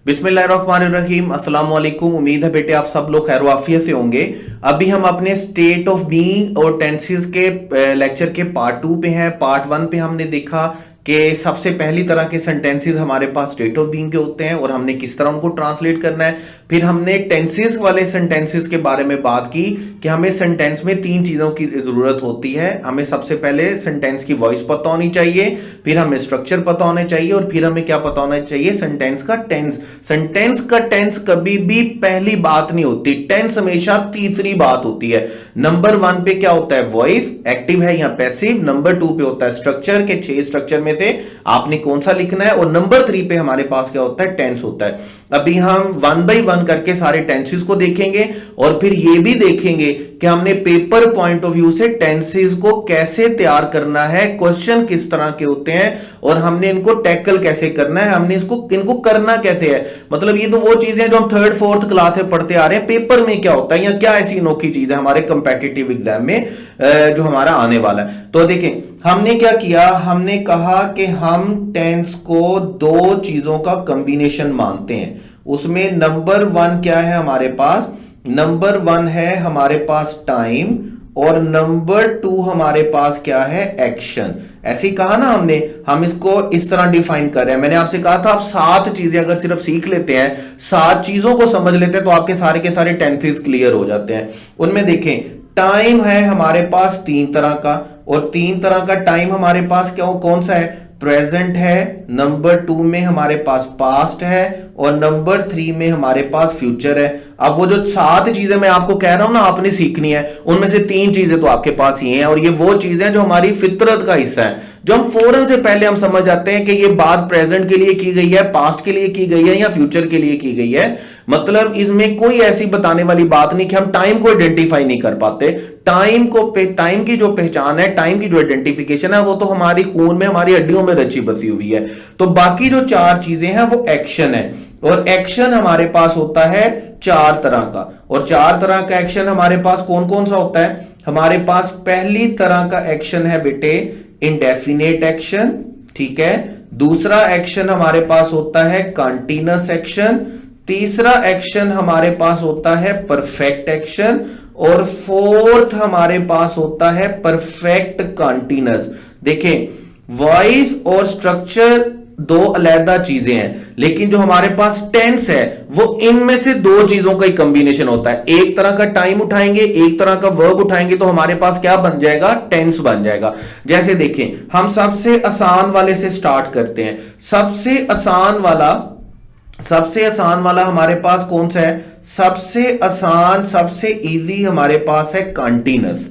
बिस्मिल्लाहिर्रहमानिर्रहीम, अस्सलाम वालेकुम। उम्मीद है बेटे आप सब लोग खैर वाफियत से होंगे। अभी हम अपने स्टेट ऑफ बीइंग और टेंसेस के लेक्चर के पार्ट 2 पे हैं। पार्ट 1 पे हमने देखा कि सबसे पहली तरह के सेंटेंसेस हमारे पास स्टेट ऑफ बीइंग के होते हैं और हमने किस तरह उनको ट्रांसलेट करना है। फिर हमने टेंसेस वाले सेंटेंसेस के बारे में बात की कि हमें सेंटेंस में 3 चीजों की जरूरत होती है। हमें सबसे पहले सेंटेंस की वॉइस पता होनी चाहिए, फिर हमें स्ट्रक्चर पता होना चाहिए और फिर हमें क्या पता होना चाहिए, सेंटेंस का टेंस। सेंटेंस का टेंस कभी भी पहली बात नहीं होती, टेंस हमेशा तीसरी बात होती है। नंबर 1 पे क्या होता है, वॉइस, एक्टिव है या पैसिव। नंबर 2 पे होता है स्ट्रक्चर के 6 स्ट्रक्चर में से आपने कौन सा लिखना है। और नंबर 3 पे हमारे पास क्या होता है, टेंस होता है। अभी हम 1 बाय 1 करके सारे टेंसेस को देखेंगे और फिर ये भी देखेंगे कि हमने पेपर पॉइंट ऑफ व्यू से टेंसेस को कैसे तैयार करना है, क्वेश्चन किस तरह के होते हैं और हमने इनको टैकल कैसे करना है, हमने इनको करना कैसे है। मतलब ये तो वो चीजें जो हम 3rd 4th क्लास से पढ़ते आ रहे हैं, पेपर में क्या होता है या क्या ऐसी अनोखी चीज है हमारे कंपेटिटिव एग्जाम में जो हमारा आने वाला है। तो देखें हमने क्या किया, हमने कहा कि हम टेंस को 2 चीजों का कॉम्बिनेशन मानते हैं। उसमें नंबर 1 क्या है हमारे पास, नंबर 1 है हमारे पास टाइम और नंबर 2 हमारे पास क्या है, एक्शन। ऐसे ही कहा ना हमने, हम इसको इस तरह डिफाइन कर रहे हैं। मैंने आपसे कहा था आप 7 चीजें अगर सिर्फ सीख लेते हैं, 7 चीजों को समझ लेते हैं तो आपके सारे के सारे टेंसेस क्लियर हो जाते हैं। उनमें देखें टाइम है हमारे पास 3 तरह का और 3 तरह का टाइम हमारे पास क्या कौन सा है, प्रेजेंट है। नंबर 2 में हमारे पास पास्ट है और नंबर 3 में हमारे पास फ्यूचर है। अब वो जो 7 चीजें मैं आपको कह रहा हूं ना आपने सीखनी है, उनमें से 3 चीजें तो आपके पास ही हैं और ये वो चीजें जो हमारी फितरत का हिस्सा है, जो हम फौरन से पहले हम समझ जाते हैं कि ये बात प्रेजेंट के लिए की गई है, पास्ट के लिए की गई है या फ्यूचर के लिए की गई है। मतलब इसमें कोई ऐसी बताने वाली बात नहीं कि हम टाइम को आइडेंटिफाई नहीं कर पाते। टाइम की जो पहचान है, टाइम की जो आइडेंटिफिकेशन है, वो तो हमारी खून में, हमारी हड्डियों में रची बसी हुई है। तो बाकी जो 4 चीजें हैं वो एक्शन है और एक्शन हमारे पास होता है 4 तरह का। और 4 तरह का एक्शन हमारे पास कौन कौन सा होता है, हमारे पास पहली तरह का एक्शन है बेटे इंडेफिनेट एक्शन, ठीक है। दूसरा एक्शन हमारे पास होता है कंटीन्यूअस एक्शन। तीसरा एक्शन हमारे पास होता है परफेक्ट एक्शन और 4th हमारे पास होता है परफेक्ट कंटीन्यूअस। देखें वॉइस और स्ट्रक्चर 2 अलग चीजें हैं, लेकिन जो हमारे पास टेंस है वो इनमें से 2 चीजों का ही कॉम्बिनेशन होता है। एक तरह का टाइम उठाएंगे, एक तरह का वर्ब उठाएंगे तो हमारे पास क्या बन जाएगा, टेंस बन जाएगा। जैसे देखें हम सबसे आसान वाले से स्टार्ट करते हैं। सबसे आसान वाला हमारे पास कौन सा है, सबसे आसान सबसे इजी हमारे पास है कंटीन्यूअस।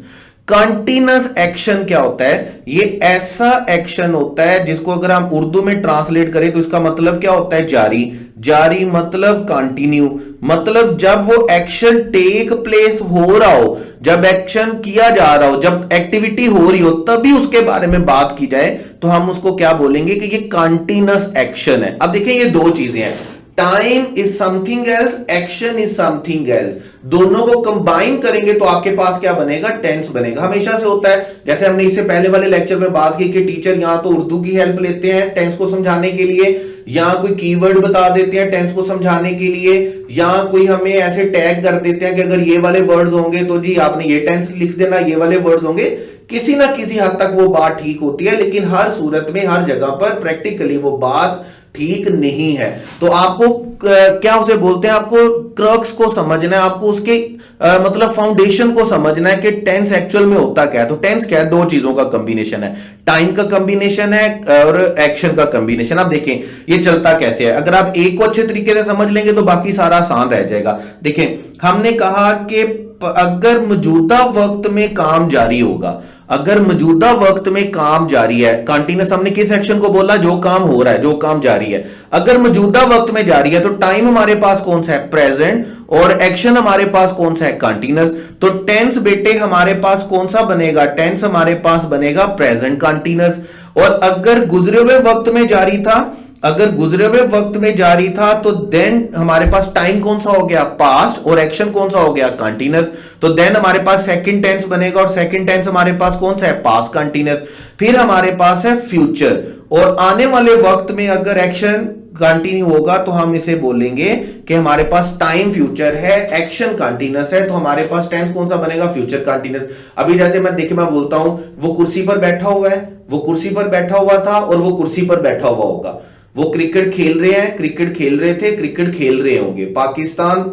कंटीन्यूअस एक्शन क्या होता है, ये ऐसा एक्शन होता है जिसको अगर हम उर्दू में ट्रांसलेट करें तो इसका मतलब क्या होता है, जारी। जारी मतलब कंटिन्यू, मतलब जब वो एक्शन टेक प्लेस हो रहा हो, जब एक्शन किया जा रहा हो, जब एक्टिविटी हो रही हो तभी उसके बारे में बात की जाए तो हम उसको क्या बोलेंगे कि ये कंटीन्यूअस एक्शन है। अब देखिए ये 2 चीजें हैं, time is something else, action is something else. दोनों को कंबाइन करेंगे तो आपके पास क्या बनेगा, टेंस बनेगा। हमेशा से होता है, जैसे हमने इससे पहले वाले लेक्चर में बात की कि टीचर यहां तो उर्दू की हेल्प लेते हैं टेंस को समझाने के लिए, या कोई कीवर्ड बता देते हैं टेंस को समझाने के लिए, या कोई हमें ऐसे टैग कर देते हैं कि अगर ये वाले वर्ड्स होंगे तो जी आपने ये टेंस लिख देना, ये वाले वर्ड्स होंगे। किसी ना किसी हद तक वो बात ठीक होती है, लेकिन हर सूरत में हर जगह पर प्रैक्टिकली वो बात ठीक नहीं है। तो आपको क्या उसे बोलते हैं, आपको क्रक्स को समझना है, आपको उसके मतलब फाउंडेशन को समझना है कि टेंस एक्चुअल में होता क्या है। तो टेंस क्या है, 2 चीजों का कॉम्बिनेशन है, टाइम का कॉम्बिनेशन है और एक्शन का कॉम्बिनेशन। आप देखें ये चलता कैसे है, अगर आप एक को अच्छे तरीके से समझ लेंगे तो बाकी सारा आसान रह जाएगा। देखें हमने कहा कि अगर मौजूदा वक्त में काम जारी होगा, अगर मौजूदा वक्त में काम जारी है, कंटीन्यूअस हमने किस एक्शन को बोला, जो काम हो रहा है, जो काम जारी है। अगर मौजूदा वक्त में जारी है तो टाइम हमारे पास कौन सा है, प्रेजेंट, और एक्शन हमारे पास कौन सा है, कंटीन्यूअस। तो टेंस बेटे हमारे पास कौन सा बनेगा, टेंस हमारे पास बनेगा प्रेजेंट कंटीन्यूअस। और अगर गुजरे हुए वक्त में जारी था, अगर गुजरे हुए वक्त में जारी था तो देन हमारे पास टाइम कौन सा हो गया, पास्ट, और एक्शन कौन सा हो गया, कंटीन्यूअस। तो देन हमारे पास सेकंड टेंस बनेगा और सेकंड टेंस हमारे पास कौन सा है, पास्ट कंटीन्यूअस। फिर हमारे पास है फ्यूचर, और आने वाले वक्त में अगर एक्शन कंटिन्यू होगा तो हम इसे बोलेंगे कि हमारे पास टाइम फ्यूचर है, एक्शन कंटिन्यूअस है, तो हमारे पास टेंस कौन सा बनेगा, फ्यूचर कंटिन्यूअस। अभी जैसे मैं बोलता हूं वो कुर्सी पर बैठा हुआ है, वो कुर्सी पर बैठा हुआ था और वो कुर्सी पर बैठा हुआ होगा। वो क्रिकेट खेल रहे हैं, क्रिकेट खेल रहे थे, क्रिकेट खेल रहे होंगे। पाकिस्तान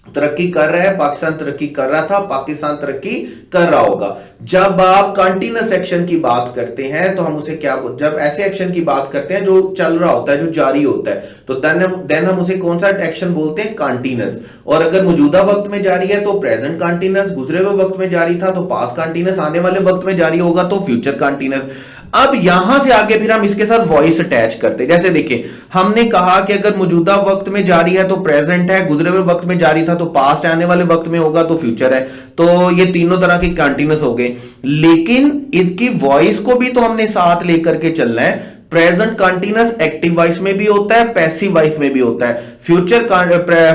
तरक्की कर रहा है, पाकिस्तान तरक्की कर रहा था, पाकिस्तान तरक्की कर रहा होगा। जब आप कंटिन्यूअस एक्शन की बात करते हैं तो हम उसे क्या बोलते हैं, जब ऐसे एक्शन की बात करते हैं जो चल रहा होता है, जो जारी होता है, तो देन हम उसे कौन सा एक्शन बोलते हैं, कंटिन्यूअस। और अगर मौजूदा वक्त में जारी है तो प्रेजेंट कंटिन्यूअस, गुजरे हुए वक्त में जारी था तो पास्ट कंटिन्यूअस, आने वाले वक्त में जारी होगा तो फ्यूचर कंटिन्यूअस। अब यहां से आगे फिर हम इसके साथ वॉइस अटैच करते हैं। जैसे देखिए, हमने कहा कि अगर मौजूदा वक्त में जारी है तो प्रेजेंट है, गुजरे हुए वक्त में जारी था तो पास्ट है, आने वाले वक्त में होगा तो फ्यूचर है। तो ये तीनों तरह के कंटिन्यूअस हो गए, लेकिन इसकी वॉइस को भी तो हमने साथ लेकर के चलना है। प्रेजेंट कंटिन्यूअस एक्टिव वॉइस में भी होता है, पैसिव वॉइस में भी होता है। Future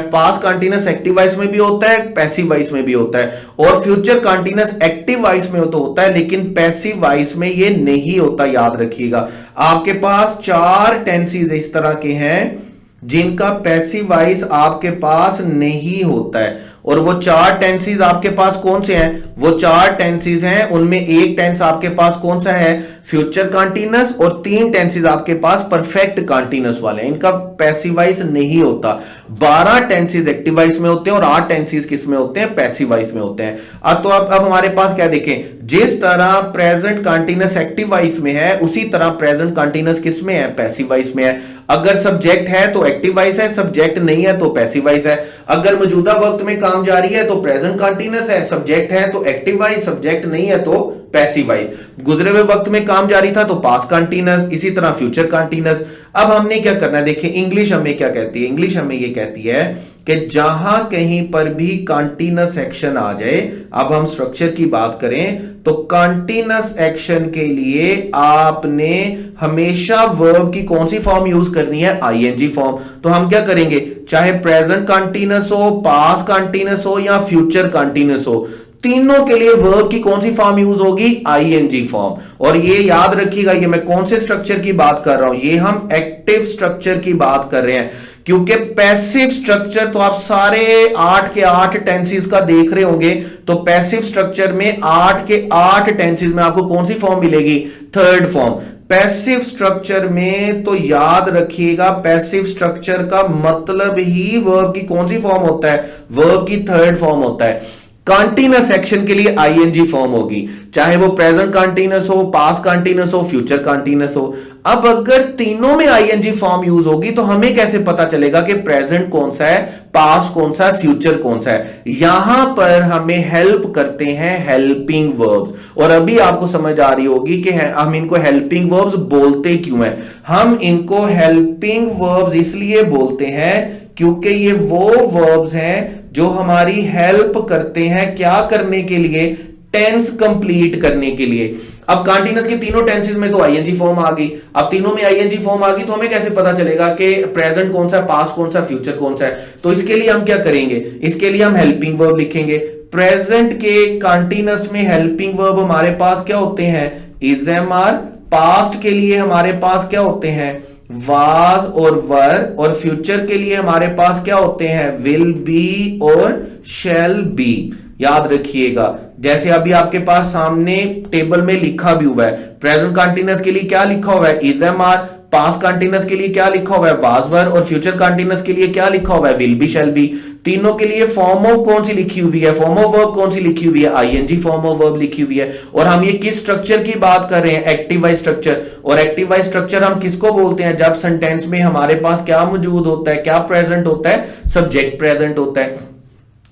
past continuous active voice में भी होता है, पैसिव वॉइस में भी होता है। और फ्यूचर कंटिन्यूअस एक्टिव वॉइस में तो होता है, लेकिन पैसिव वॉइस में ये नहीं होता, याद रखिएगा। आपके पास 4 टेंसेस इस तरह के हैं जिनका पैसिव वॉइस आपके पास नहीं होता है। और वो 4 टेंसेस आपके पास कौन से हैं, वो 4 टेंसेस हैं, उनमें एक टेंस आपके पास कौन सा है, फ्यूचर कंटिन्यूअस, और 3 टेंसेस आपके पास परफेक्ट कंटिन्यूअस वाले हैं, इनका पैसिव वॉइस नहीं होता। 12 टेंसेस एक्टिव वॉइस में होते हैं और 8 टेंसेस किस में होते हैं, पैसिव वॉइस में होते हैं। अब हमारे पास क्या देखें, जिस तरह प्रेजेंट कंटिन्यूअस एक्टिव वॉइस में है उसी तरह प्रेजेंट कंटिन्यूअस किस में है, पैसिव वॉइस में है। अगर सब्जेक्ट है तो एक्टिव वॉइस है, सब्जेक्ट नहीं है तो पैसिव वॉइस है। अगर मौजूदा वक्त में काम जारी है तो प्रेजेंट कंटिन्यूअस है, सब्जेक्ट है तो एक्टिव वॉइस, सब्जेक्ट नहीं है तो पैसिव वॉइस। गुजरे हुए वक्त में काम जारी था तो पास्ट कंटिन्यूअस, इसी तरह फ्यूचर कंटिन्यूअस। अब हमने क्या करना है, देखिए इंग्लिश हमें क्या कहती है, इंग्लिश हमें ये कहती है कि जहां कहीं पर भी कंटिन्यूअस एक्शन आ जाए, अब हम स्ट्रक्चर की बात करें तो कंटिन्यूअस एक्शन के लिए आपने हमेशा वर्ब की कौन सी फॉर्म यूज करनी है, आईएनजी फॉर्म। तो हम क्या करेंगे, चाहे प्रेजेंट कंटिन्यूअस हो, पास्ट कंटिन्यूअस हो या फ्यूचर कंटिन्यूअस हो, तीनों के लिए वर्ब की कौन सी फॉर्म यूज होगी, आईएनजी फॉर्म। और ये याद रखिएगा, ये मैं कौन से स्ट्रक्चर की बात कर रहा हूं, ये हम एक्टिव स्ट्रक्चर की बात कर रहे हैं। क्योंकि पैसिव स्ट्रक्चर तो आप सारे 8 के 8 टेंसेस का देख रहे होंगे, तो पैसिव स्ट्रक्चर में 8 के 8 टेंसेस में आपको कौन सी फॉर्म मिलेगी, थर्ड फॉर्म। पैसिव स्ट्रक्चर में तो याद रखिएगा, पैसिव स्ट्रक्चर का मतलब ही वर्ब की कौन सी फॉर्म होता है, वर्ब की थर्ड फॉर्म होता है। कंटिन्यूअस एक्शन के लिए आईएनजी फॉर्म होगी, चाहे वो प्रेजेंट कंटिन्यूअस हो, पास्ट कंटिन्यूअस हो, फ्यूचर कंटिन्यूअस हो। अब अगर तीनों में आईएनजी फॉर्म यूज होगी तो हमें कैसे पता चलेगा कि प्रेजेंट कौन सा है, पास्ट कौन सा है, फ्यूचर कौन सा है। यहां पर हमें हेल्प करते हैं हेल्पिंग वर्ब्स। और अभी आपको समझ आ रही होगी कि हम इनको हेल्पिंग वर्ब्स बोलते क्यों हैं। हम इनको हेल्पिंग वर्ब्स इसलिए बोलते हैं क्योंकि ये वो वर्ब्स हैं जो हमारी हेल्प करते हैं क्या करने के लिए, टेंस कंप्लीट करने के लिए। अब कंटिन्यूअस के तीनों टेंसेस में तो आईएनजी फॉर्म आ गई, अब तीनों में आईएनजी फॉर्म आ गई तो हमें कैसे पता चलेगा कि प्रेजेंट कौन सा है, पास्ट कौन सा, फ्यूचर कौन सा है। तो इसके लिए हम क्या करेंगे, इसके लिए हम हेल्पिंग वर्ब लिखेंगे। प्रेजेंट के कंटिन्यूअस में हेल्पिंग वर्ब हमारे पास क्या होते हैं, इज एम आर। पास्ट के लिए हमारे पास क्या होते हैं, वाज और वर। और फ्यूचर के लिए हमारे पास क्या होते हैं, विल बी और शैल बी। याद रखिएगा, जैसे अभी आपके पास सामने टेबल में लिखा भी हुआ है, प्रेजेंट कंटिन्यूअस के लिए क्या लिखा हुआ है, is am are. Past continuous के लिए क्या लिखा हुआ है, वाज वर। और फ्यूचर कंटिन्यूअस के लिए क्या लिखा हुआ है, विल बी शैल बी। तीनों के लिए फॉर्म ऑफ कौन सी लिखी हुई है, फॉर्म ऑफ वर्ब कौन सी लिखी हुई है, आईएनजी फॉर्म ऑफ वर्ब लिखी हुई है। और हम ये किस स्ट्रक्चर की बात कर रहे हैं, एक्टिव वॉइस स्ट्रक्चर। और एक्टिव वॉइस स्ट्रक्चर हम किसको बोलते हैं, जब सेंटेंस में हमारे पास क्या मौजूद होता है, क्या प्रेजेंट होता है, सब्जेक्ट प्रेजेंट होता है।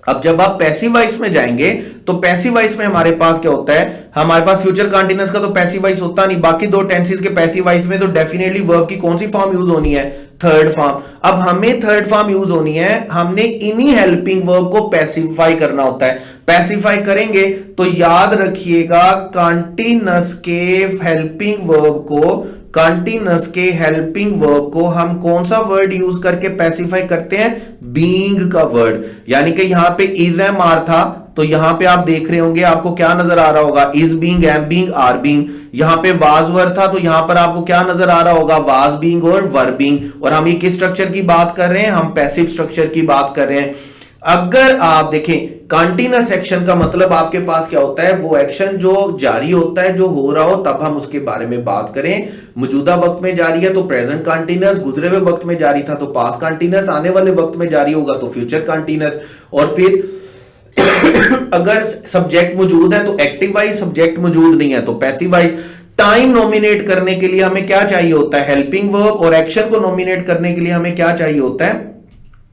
अब जब आप पैसिव वॉइस में जाएंगे तो पैसिव वॉइस में हमारे पास क्या होता है, हमारे पास फ्यूचर कंटिन्यूअस का तो पैसिव वॉइस होता नहीं, बाकी 2 टेंसेस के पैसिव वॉइस में तो डेफिनेटली वर्ब की कौन सी फॉर्म यूज होनी है, थर्ड फॉर्म। अब हमें थर्ड फॉर्म यूज होनी है, हमने इन्हीं हेल्पिंग वर्ब को पैसिफाई करना होता है। पैसिफाई करेंगे तो याद रखिएगा, कंटिन्यूअस के हेल्पिंग वर्ब को, कंटिन्यूअस के हेल्पिंग वर्ब को हम कौन सा वर्ड यूज करके पैसिफाई करते हैं, बीइंग का वर्ड। यानी कि यहां पे इज एम आर था तो यहां पे आप देख रहे होंगे, आपको क्या नजर आ रहा होगा, is being, am being, are being. यहां पे वाज वर था, तो यहां पर आपको क्या नजर आ रहा होगा, वाज बीइंग और वर बीइंग। और हम ये किस स्ट्रक्चर की बात कर रहे हैं, हम पैसिव स्ट्रक्चर की बात कर रहे हैं। अगर आप देखें कंटीन्यूअस एक्शन का मतलब आपके पास क्या होता है, वो एक्शन जो जारी होता है, जो हो रहा हो, तब हम उसके बारे में बात करें। मौजूदा वक्त में जारी है तो प्रेजेंट कंटीन्यूअस, गुजरे हुए वक्त में जारी था तो पास्ट कंटीन्यूअस, आने वाले वक्त में जारी होगा तो फ्यूचर कंटीन्यूअस। और फिर अगर सब्जेक्ट मौजूद है तो एक्टिव वाइज, सब्जेक्ट मौजूद नहीं है तो पैसिव वाइज। टाइम नॉमिनेट करने के लिए हमें क्या चाहिए होता है, हेल्पिंग वर्ब, और एक्शन को नॉमिनेट करने के लिए हमें क्या चाहिए होता है,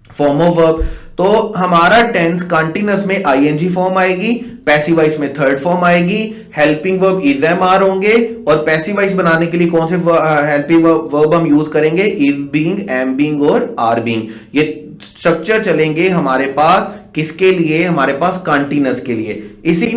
फॉर्म ऑफ वर्ब। तो हमारा टेंस कंटीन्यूअस में आईएनजी फॉर्म आएगी, पैसिव वॉइस में थर्ड फॉर्म आएगी, helping verb is am are होंगे, और पैसिव वॉइस बनाने के लिए कौन से हेल्पिंग वर्ब हम यूज करेंगे, इज बीइंग, एम बीइंग और आर बीइंग। ये स्ट्रक्चर चलेंगे हमारे पास किसके लिए, हमारे पास कंटीन्यूअस के लिए। इसी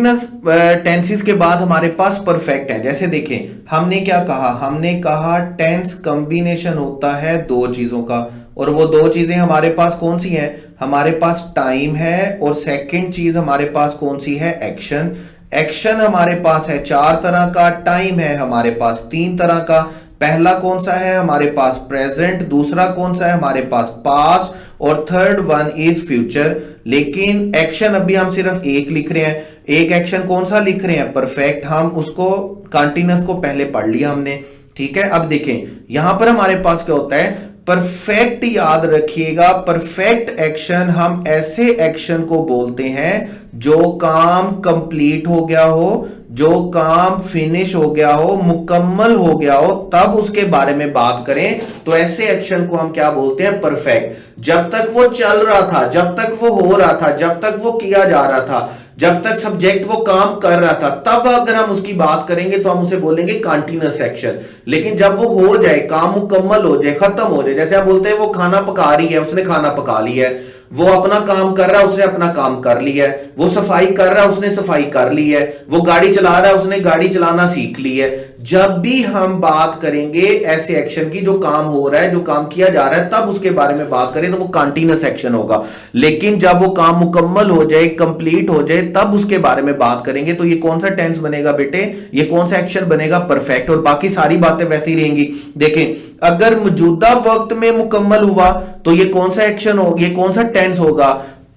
टेंसेस के बाद हमारे पास परफेक्ट है। जैसे देखें हमने क्या कहा, हमने कहा टेंस कॉम्बिनेशन होता है दो चीजों का, और वो दो चीजें हमारे पास कौन सी हैं, हमारे पास टाइम है, और सेकंड चीज हमारे पास कौन सी है, एक्शन। एक्शन हमारे पास है चार तरह का, टाइम है हमारे पास तीन तरह का। पहला कौन सा है हमारे पास, प्रेजेंट, दूसरा कौन सा है हमारे पास, पास्ट, और थर्ड वन इज फ्यूचर। लेकिन एक्शन अभी हम सिर्फ एक लिख रहे हैं, एक एक्शन कौन सा लिख रहे हैं, परफेक्ट। हम उसको कंटीन्यूअस को पहले पढ़ लिया हमने, ठीक है। अब देखें यहां पर हमारे पास क्या होता है, परफेक्ट, याद रखिएगा, परफेक्ट एक्शन हम ऐसे एक्शन को बोलते हैं जो काम कंप्लीट हो गया हो, जो काम फिनिश हो गया हो, मुकम्मल हो गया हो, तब उसके बारे में बात करें तो ऐसे एक्शन को हम क्या बोलते हैं, परफेक्ट। जब तक वो चल रहा था, जब तक वो हो रहा था, जब तक वो किया जा रहा था, जब तक सब्जेक्ट वो काम कर रहा था, तब अगर हम उसकी बात करेंगे तो हम उसे बोलेंगे कंटीन्यूअस एक्शन। लेकिन जब वो हो जाए, काम मुकम्मल हो जाए, खत्म हो जाए, जैसे हम बोलते हैं वो खाना पका रही है, उसने खाना पका लिया है, वो अपना काम कर रहा है, उसने अपना काम कर लिया है, वो सफाई कर रहा है, उसने सफाई कर ली है, वो गाड़ी चला रहा है, उसने गाड़ी चलाना सीख ली है। जब भी हम बात करेंगे ऐसे एक्शन की, जो काम हो रहा है, जो काम किया जा रहा है, तब उसके बारे में बात करें तो वो कंटीन्यूअस एक्शन होगा। लेकिन जब वो काम मुकम्मल हो जाए, कंप्लीट हो जाए, तब उसके बारे में बात करेंगे तो ये कौन सा टेंस बनेगा बेटे, ये कौन सा एक्शन बनेगा, परफेक्ट। और बाकी सारी बातें वैसी रहेंगी। देखें अगर मौजूदा वक्त में मुकम्मल हुआ तो ये कौन सा एक्शन हो, ये कौन सा टेंस होगा,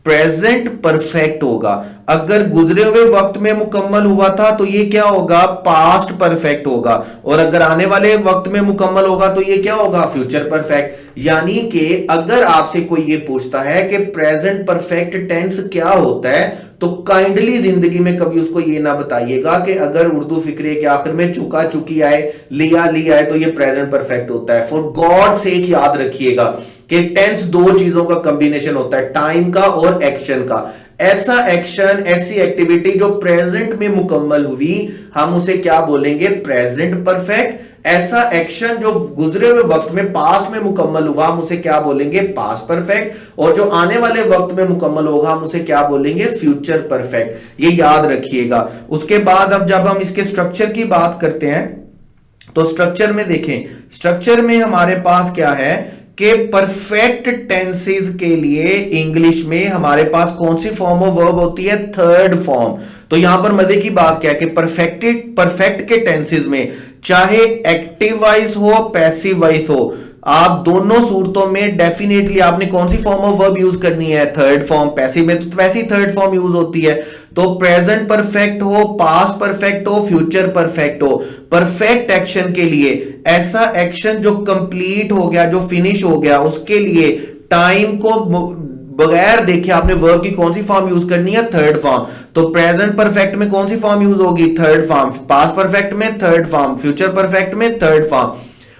प्रेजेंट परफेक्ट होगा। अगर गुजरे हुए वक्त में मुकम्मल हुआ था तो ये क्या होगा, पास्ट परफेक्ट होगा। और अगर आने वाले वक्त में मुकम्मल होगा तो ये क्या होगा, फ्यूचर परफेक्ट। यानी कि अगर आपसे कोई ये पूछता है कि प्रेजेंट परफेक्ट टेंस क्या होता है, तो काइंडली जिंदगी में कभी उसको ये ना बताइएगा कि अगर उर्दू फिक्रे के आखिर में चुका चुकी आए, लिया लिया है, तो ये प्रेजेंट परफेक्ट होता है। फॉर गॉड सेक याद रखिएगा कि टेंस दो चीजों का कॉम्बिनेशन होता है, टाइम का और एक्शन का। ऐसा एक्शन, ऐसी एक्टिविटी जो प्रेजेंट में मुकम्मल हुई, हम उसे क्या बोलेंगे, प्रेजेंट परफेक्ट। ऐसा एक्शन जो गुजरे हुए वक्त में, पास्ट में मुकम्मल हुआ, हम उसे क्या बोलेंगे, पास्ट परफेक्ट। और जो आने वाले वक्त में मुकम्मल होगा, हम उसे क्या बोलेंगे, फ्यूचर परफेक्ट। ये याद रखिएगा। उसके बाद अब जब हम इसके स्ट्रक्चर की बात करते हैं तो स्ट्रक्चर में देखें, स्ट्रक्चर में हमारे पास क्या है कि परफेक्ट टेंसेस के लिए इंग्लिश में हमारे पास कौन सी फॉर्म ऑफ वर्ब होती है, थर्ड फॉर्म। तो यहां पर मजे की बात क्या है कि परफेक्ट के टेंसेस में चाहे एक्टिव वॉइस हो, पैसिव वॉइस हो, आप दोनों सूरतों में डेफिनेटली आपने कौन सी फॉर्म ऑफ वर्ब यूज करनी है, थर्ड फॉर्म। पैसिव में तो वैसी थर्ड फॉर्म यूज होती है। तो प्रेजेंट परफेक्ट हो, पास्ट परफेक्ट हो, फ्यूचर परफेक्ट हो, परफेक्ट एक्शन के लिए ऐसा एक्शन जो कंप्लीट हो गया, जो फिनिश हो गया, उसके लिए टाइम को बगैर देखे आपने वर्ब की कौन सी फॉर्म यूज करनी है, थर्ड फॉर्म। तो प्रेजेंट परफेक्ट में कौन सी फॉर्म यूज होगी, थर्ड फॉर्म। पास्ट परफेक्ट में थर्ड फॉर्म, फ्यूचर परफेक्ट में थर्ड फॉर्म।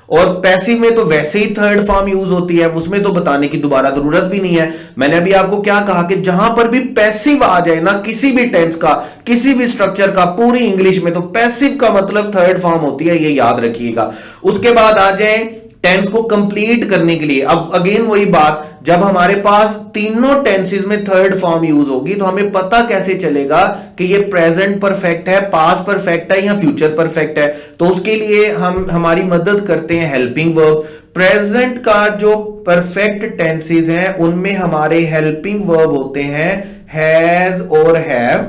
और पैसिव में तो वैसे ही थर्ड फॉर्म यूज होती है, उसमें तो बताने की दोबारा जरूरत भी नहीं है। मैंने अभी आपको क्या कहा कि जहां पर भी पैसिव आ जाए ना, किसी भी टेंस का, किसी भी स्ट्रक्चर का, पूरी इंग्लिश में, तो पैसिव का मतलब थर्ड फॉर्म होती है, ये याद रखिएगा। उसके बाद आ जाए टेंस को कंप्लीट करने के लिए। अब अगेन वही बात, जब हमारे पास तीनों टेंसेस में थर्ड फॉर्म यूज होगी तो हमें पता कैसे चलेगा कि ये प्रेजेंट परफेक्ट है, पास्ट परफेक्ट है या फ्यूचर परफेक्ट है। तो उसके लिए हम हमारी मदद करते हैं हेल्पिंग वर्ब। प्रेजेंट का जो परफेक्ट टेंसेस हैं उनमें हमारे हेल्पिंग वर्ब होते हैं हैज और हैव।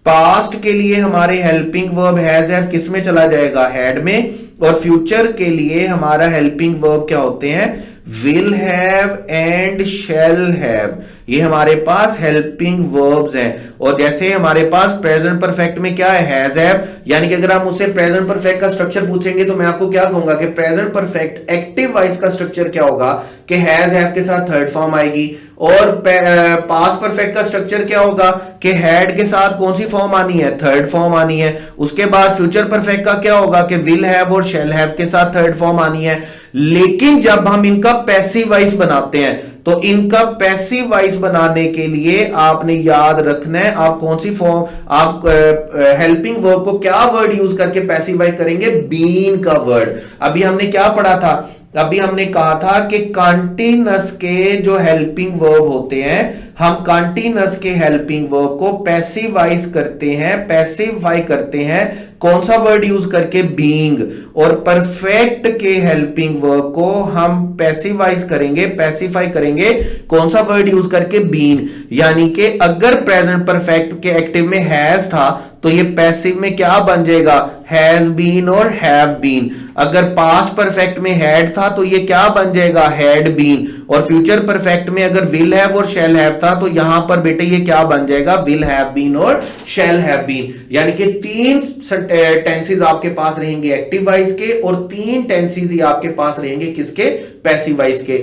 पास्ट के लिए हमारे हेल्पिंग वर्ब हैज हैव किस में चला जाएगा, हैड में, और फ्यूचर के लिए हमारा हेल्पिंग वर्ब क्या होते हैं, will have and shall have. ये हमारे पास हेल्पिंग वर्ब्स हैं। और जैसे हमारे पास प्रेजेंट परफेक्ट में क्या है, हैज हैव, यानी कि अगर आप मुझसे प्रेजेंट परफेक्ट का स्ट्रक्चर पूछेंगे तो मैं आपको क्या कहूंगा कि प्रेजेंट परफेक्ट एक्टिव वॉइस का स्ट्रक्चर क्या होगा कि हैज हैव के साथ थर्ड फॉर्म आएगी, और पास्ट परफेक्ट का स्ट्रक्चर क्या होगा कि हैड के साथ कौन सी फॉर्म आनी है, थर्ड फॉर्म आनी है। उसके बाद फ्यूचर परफेक्ट का क्या होगा कि विल हैव और शैल हैव के साथ थर्ड फॉर्म आनी है। लेकिन जब हम इनका पैसिव वॉइस बनाते हैं तो इनका पैसिव वॉइस बनाने के लिए आपने याद रखना है आप कौन सी फॉर्म, आप हेल्पिंग वर्ब को क्या वर्ड यूज करके पैसिव वॉइस करेंगे, बीन का वर्ड। अभी हमने क्या पढ़ा था, अभी हमने कहा था कि कॉन्टिन्यूअस के जो हेल्पिंग वर्ब होते हैं, हम कॉन्टिन्यूअस के हेल्पिंग वर्ब को पैसिवाइज करते हैं, पैसिफाई करते हैं कौन सा वर्ड यूज करके, बीइंग। और परफेक्ट के हेल्पिंग वर्ब को हम पैसिवाइज करेंगे, पैसिफाई करेंगे कौन सा वर्ड यूज करके, बीन। यानी कि अगर प्रेजेंट परफेक्ट के एक्टिव में हैज था तो ये पैसिव में क्या बन जाएगा, हैज बीन और हैव बीन। अगर पास्ट परफेक्ट में हैड था तो ये क्या बन जाएगा, हैड बीन। और फ्यूचर परफेक्ट में अगर विल हैव और शैल हैव था तो यहां पर बेटे ये क्या बन जाएगा, विल हैव बीन और शैल हैव बीन। यानी कि 3 टेंसेस आपके पास रहेंगे एक्टिव वॉइस के, और 3 टेंसेस ही आपके पास रहेंगे किसके, पैसिव वॉइस के।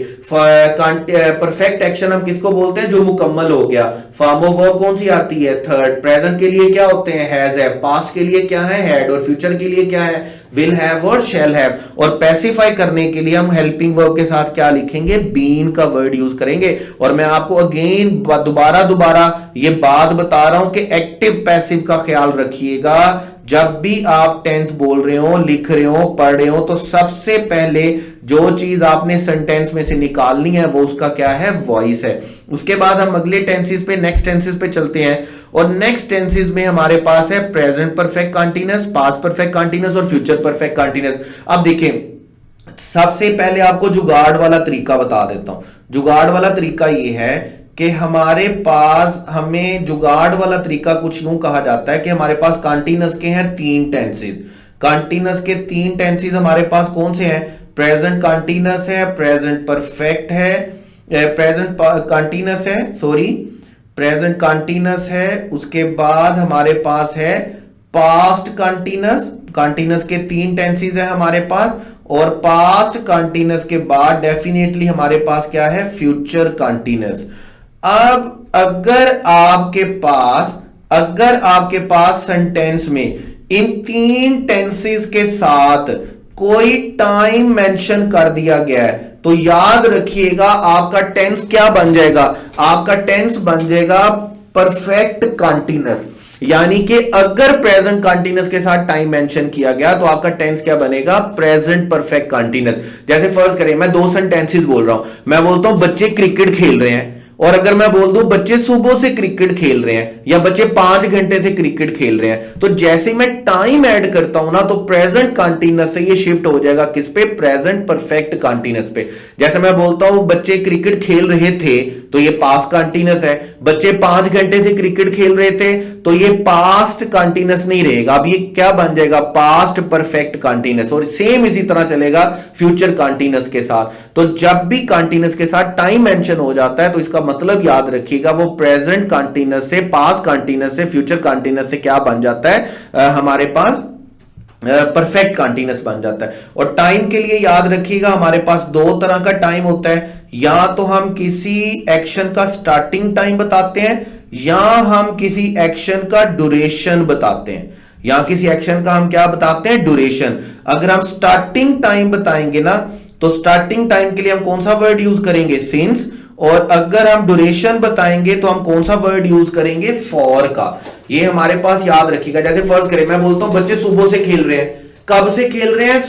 परफेक्ट एक्शन हम किसको बोलते हैं, जो मुकम्मल हो गया। फॉर्म ऑफ वर्ब कौन सी आती है, थर्ड। प्रेजेंट के लिए क्या होते हैं, हैज हैव। पास्ट के लिए क्या है, हैड। और फ्यूचर के लिए क्या है, विल हैव और शैल हैव। और पैसिफाई करने के लिए हम हेल्पिंग वर्ब के साथ क्या लिखेंगे, बीन का वर्ड यूज करेंगे। और मैं आपको अगेन दोबारा ये बात बता रहा हूं कि एक्टिव पैसिव का ख्याल रखिएगा। जब भी आप टेंस बोल रहे हो, लिख रहे हो, पढ़ रहे हो, तो सबसे पहले जो चीज आपने सेंटेंस में से निकालनी है वो उसका क्या है, वॉइस है। उसके बाद हम अगले टेंसेस पे, नेक्स्ट टेंसेस पे चलते हैं। और नेक्स्ट टेंसेस में हमारे पास है present perfect continuous, past perfect continuous और फ्यूचर परफेक्ट कॉन्टिन्यूअस। अब देखिए, सबसे पहले आपको जुगाड़ वाला तरीका बता देता हूं। जुगाड़ वाला तरीका ये है कि हमारे पास, हमें जुगाड़ वाला तरीका कुछ यूं कहा जाता है कि हमारे पास कॉन्टिन्यूअस के हैं 3 टेंसेस। कॉन्टिन्यूअस के 3 टेंसेस हमारे पास कौन से हैं, प्रेजेंट कॉन्टिन्यूअस है, प्रेजेंट परफेक्ट है, प्रेजेंट कॉन्टिन्यूअस है, सॉरी प्रेजेंट कॉन्टिन्यूअस है। उसके बाद हमारे पास है पास्ट कॉन्टिन्यूअस। कॉन्टिन्यूअस के 3 टेंसेस है हमारे पास। और पास्ट कॉन्टिन्यूअस के बाद डेफिनेटली हमारे पास क्या है, फ्यूचर कॉन्टिन्यूअस। अब अगर आपके पास सेंटेंस में इन 3 टेंसेस के साथ कोई टाइम मेंशन कर दिया गया है तो याद रखिएगा आपका टेंस क्या बन जाएगा, आपका टेंस बन जाएगा परफेक्ट कॉन्टिन्यूअस। यानी कि अगर प्रेजेंट कॉन्टिन्यूअस के साथ टाइम मेंशन किया गया तो आपका टेंस क्या बनेगा, प्रेजेंट परफेक्ट कॉन्टिन्यूअस। जैसे फर्ज करें मैं 2 सेंटेंसेस बोल रहा हूं, मैं बोलता हूं बच्चे क्रिकेट खेल रहे हैं, और अगर मैं बोल दूं बच्चे सुबह से क्रिकेट खेल रहे हैं या बच्चे 5 घंटे से क्रिकेट खेल रहे हैं, तो जैसे मैं टाइम ऐड करता हूं ना तो प्रेजेंट कॉन्टिन्यूअस से ये शिफ्ट हो जाएगा किस पे, प्रेजेंट परफेक्ट कॉन्टिन्यूअस पे। जैसे मैं बोलता हूं बच्चे क्रिकेट खेल रहे थे तो ये पास्ट कॉन्टिन्यूअस है, बच्चे 5 घंटे से क्रिकेट खेल रहे थे तो ये पास्ट कॉन्टिन्यूअस नहीं रहेगा, अब ये क्या बन जाएगा, पास्ट परफेक्ट कॉन्टिन्यूअस। और सेम इसी तरह चलेगा फ्यूचर कॉन्टिन्यूअस के साथ। तो जब भी कॉन्टिन्यूअस के साथ टाइम मेंशन हो जाता है तो इसका मतलब याद रखिएगा वो प्रेजेंट कॉन्टिन्यूअस से, पास्ट कॉन्टिन्यूअस से, फ्यूचर कॉन्टिन्यूअस से क्या बन जाता है, हमारे पास परफेक्ट कॉन्टिन्यूअस बन जाता है। और टाइम के लिए याद रखिएगा हमारे पास 2 तरह का टाइम होता है, या तो हम किसी एक्शन का स्टार्टिंग टाइम बताते हैं या हम किसी एक्शन का ड्यूरेशन बताते हैं, या किसी एक्शन का हम क्या बताते हैं, ड्यूरेशन। अगर हम स्टार्टिंग टाइम बताएंगे ना तो स्टार्टिंग टाइम के लिए हम कौन सा वर्ड यूज करेंगे, सिंस। और अगर हम ड्यूरेशन बताएंगे तो हम कौन सा वर्ड यूज करेंगे, फॉर का। ये हमारे पास याद रखिएगा। जैसे फर्ज करें मैं बोलता हूं बच्चे सुबह से खेल रहे हैं, कब से खेल रहे हैं,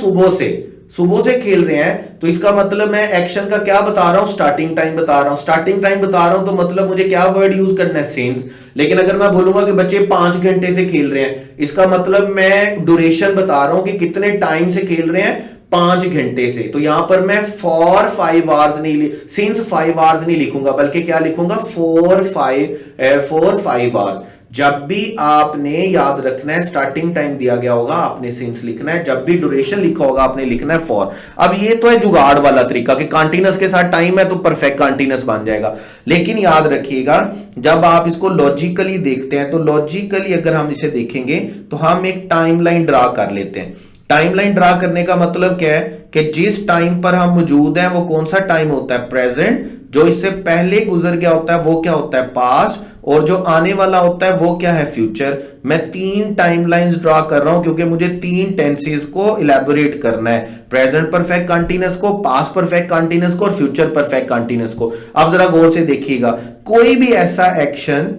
सुबह से खेल रहे हैं, तो इसका मतलब मैं एक्शन का क्या बता रहा हूं, स्टार्टिंग टाइम बता रहा हूं। स्टार्टिंग टाइम बता रहा हूं तो मतलब मुझे क्या वर्ड यूज करना है, सिंस। लेकिन अगर मैं बोलूंगा कि बच्चे 5 घंटे से खेल रहे हैं, इसका मतलब मैं ड्यूरेशन बता रहा हूं कि कितने टाइम से खेल रहे हैं, 5 घंटे से। तो यहां पर मैं फॉर 5 आवर्स नहीं, सिंस 5 आवर्स नहीं लिखूंगा, बल्कि क्या लिखूंगा, 4 5 आवर्स। जब भी आपने याद रखना है स्टार्टिंग टाइम दिया गया होगा आपने सिंस लिखना है, जब भी ड्यूरेशन लिखा होगा आपने लिखना है फॉर। अब ये तो है जुगाड़ वाला तरीका कि कंटीन्यूअस के साथ टाइम है तो परफेक्ट कंटीन्यूअस बन जाएगा, लेकिन याद रखिएगा जब आप इसको लॉजिकली देखते हैं तो लॉजिकली अगर हम इसे देखेंगे तो हम एक टाइमलाइन ड्रा कर लेते हैं। टाइमलाइन ड्रा करने का मतलब क्या है कि जिस टाइम पर हम मौजूद हैं वो कौन सा टाइम होता है, प्रेजेंट। जो इससे पहले गुजर गया होता है वो क्या होता है, पास्ट। और जो आने वाला होता है वो क्या है, फ्यूचर। मैं 3 टाइमलाइंस ड्रा कर रहा हूं क्योंकि मुझे 3 टेंसेस को इलेबोरेट करना है, प्रेजेंट परफेक्ट कंटीन्यूअस को, पास्ट परफेक्ट कंटीन्यूअस को और फ्यूचर परफेक्ट कंटीन्यूअस को। अब जरा गौर से देखिएगा, कोई भी ऐसा एक्शन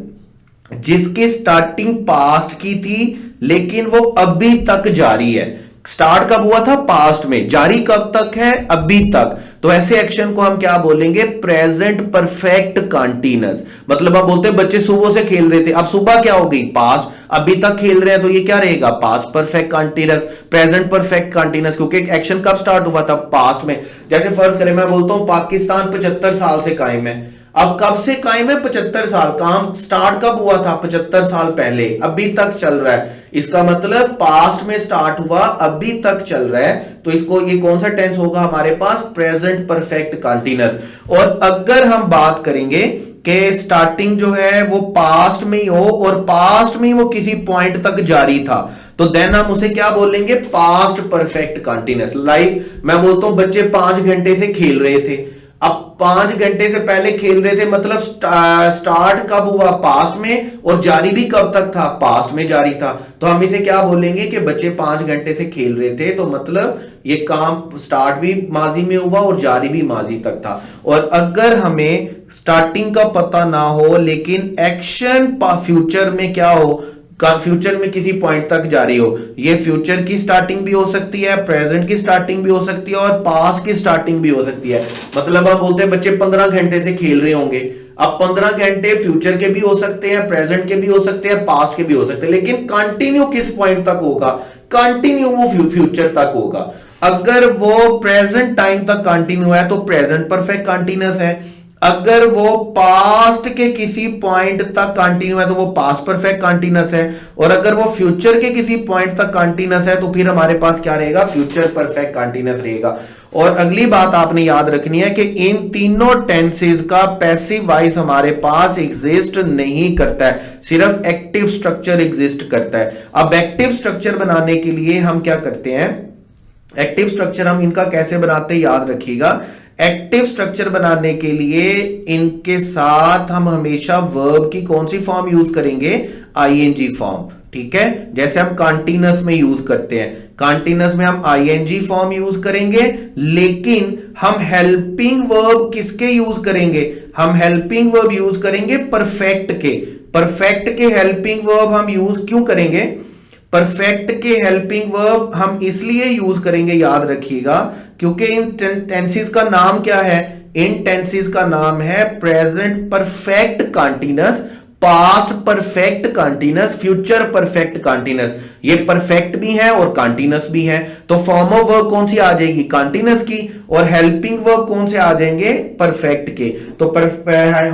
जिसकी स्टार्टिंग पास्ट की थी लेकिन वो अभी तक जारी है, स्टार्ट कब हुआ था, पास्ट में, जारी कब तक है, अभी तक, तो ऐसे एक्शन को हम क्या बोलेंगे, प्रेजेंट परफेक्ट कंटीन्यूअस। मतलब हम बोलते हैं बच्चे सुबह से खेल रहे थे, अब सुबह क्या हो गई, पास्ट, अभी तक खेल रहे हैं तो ये क्या रहेगा, past perfect continuous, present perfect continuous, क्योंकि एक्शन कब स्टार्ट हुआ था, पास्ट में। जैसे फर्ज करें मैं बोलता हूं पाकिस्तान 75 साल से कायम है, अब कब से कायम है, 75 साल, काम स्टार्ट कब हुआ था, 75 साल पहले, अभी तक चल रहा है। इसका मतलब पास्ट में स्टार्ट हुआ, अभी तक चल रहा है, तो इसको ये कौन सा टेंस होगा हमारे पास, प्रेजेंट परफेक्ट कंटीन्यूअस। और अगर हम बात करेंगे कि स्टार्टिंग जो है वो पास्ट में ही हो और पास्ट में ही वो किसी पॉइंट तक जारी था, तो देन हम उसे क्या बोलेंगे, पास्ट परफेक्ट कंटीन्यूअस। लाइक मैं बोलता हूं बच्चे 5 घंटे से खेल रहे थे, अब 5 घंटे से पहले खेल रहे थे, मतलब स्टार्ट कब हुआ, पास्ट में, और जारी भी कब तक था, पास्ट में जारी था। तो हम इसे क्या बोलेंगे कि बच्चे 5 घंटे से खेल रहे थे, तो मतलब ये काम स्टार्ट भी माजी में हुआ और जारी भी माजी तक था। और अगर हमें स्टार्टिंग का पता ना हो लेकिन एक्शन फ्यूचर में क्या हो, फ्यूचर में किसी पॉइंट तक जारी हो, ये फ्यूचर की स्टार्टिंग भी हो सकती है, प्रेजेंट की स्टार्टिंग भी हो सकती है और पास्ट की स्टार्टिंग भी हो सकती है। मतलब हम बोलते हैं बच्चे 15 घंटे से खेल रहे होंगे, अब 15 घंटे फ्यूचर के भी हो सकते हैं, प्रेजेंट के भी हो सकते हैं, पास्ट के भी हो सकते हैं, लेकिन कंटिन्यू किस पॉइंट तक होगा, कंटिन्यू वो फ्यूचर तक होगा। अगर वो प्रेजेंट टाइम तक कंटिन्यू है तो प्रेजेंट परफेक्ट कंटिन्यूअस है, अगर वो पास्ट के किसी पॉइंट तक कंटिन्यू है तो वो पास्ट परफेक्ट कंटीन्यूअस है, और अगर वो फ्यूचर के किसी पॉइंट तक कंटीन्यूअस है तो फिर हमारे पास क्या रहेगा, फ्यूचर परफेक्ट कंटीन्यूअस रहेगा। और अगली बात आपने याद रखनी है कि इन तीनों टेंसेस का पैसिव वॉइस हमारे पास एग्जिस्ट नहीं करता है, सिर्फ एक्टिव स्ट्रक्चर एग्जिस्ट करता है। अब एक्टिव स्ट्रक्चर बनाने के लिए हम क्या करते हैं, एक्टिव स्ट्रक्चर हम इनका कैसे बनाते हैं याद रखिएगा। एक्टिव स्ट्रक्चर बनाने के लिए इनके साथ हम हमेशा वर्ब की कौन सी फॉर्म यूज करेंगे, आईएनजी फॉर्म, ठीक है। जैसे हम कंटीन्यूअस में यूज करते हैं, कंटीन्यूअस में हम आईएनजी फॉर्म यूज करेंगे, लेकिन हम हेल्पिंग वर्ब किसके यूज करेंगे, हम हेल्पिंग वर्ब यूज करेंगे परफेक्ट के। परफेक्ट के हेल्पिंग वर्ब हम यूज क्यों करेंगे, परफेक्ट के हेल्पिंग वर्ब हम इसलिए यूज करेंगे, याद रखिएगा, क्योंकि इन टेंसेस का नाम क्या है, इन टेंसेस का नाम है present perfect continuous, past perfect continuous, future perfect continuous. ये परफेक्ट भी है और कंटीन्यूअस भी है, तो फॉर्म ऑफ वर्ब कौन सी आ जाएगी, कंटीन्यूअस की, और हेल्पिंग वर्ब कौन से आ जाएंगे, परफेक्ट के। तो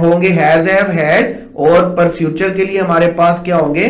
होंगे हैज, हैव, हैड, और पर फ्यूचर के लिए हमारे पास क्या होंगे,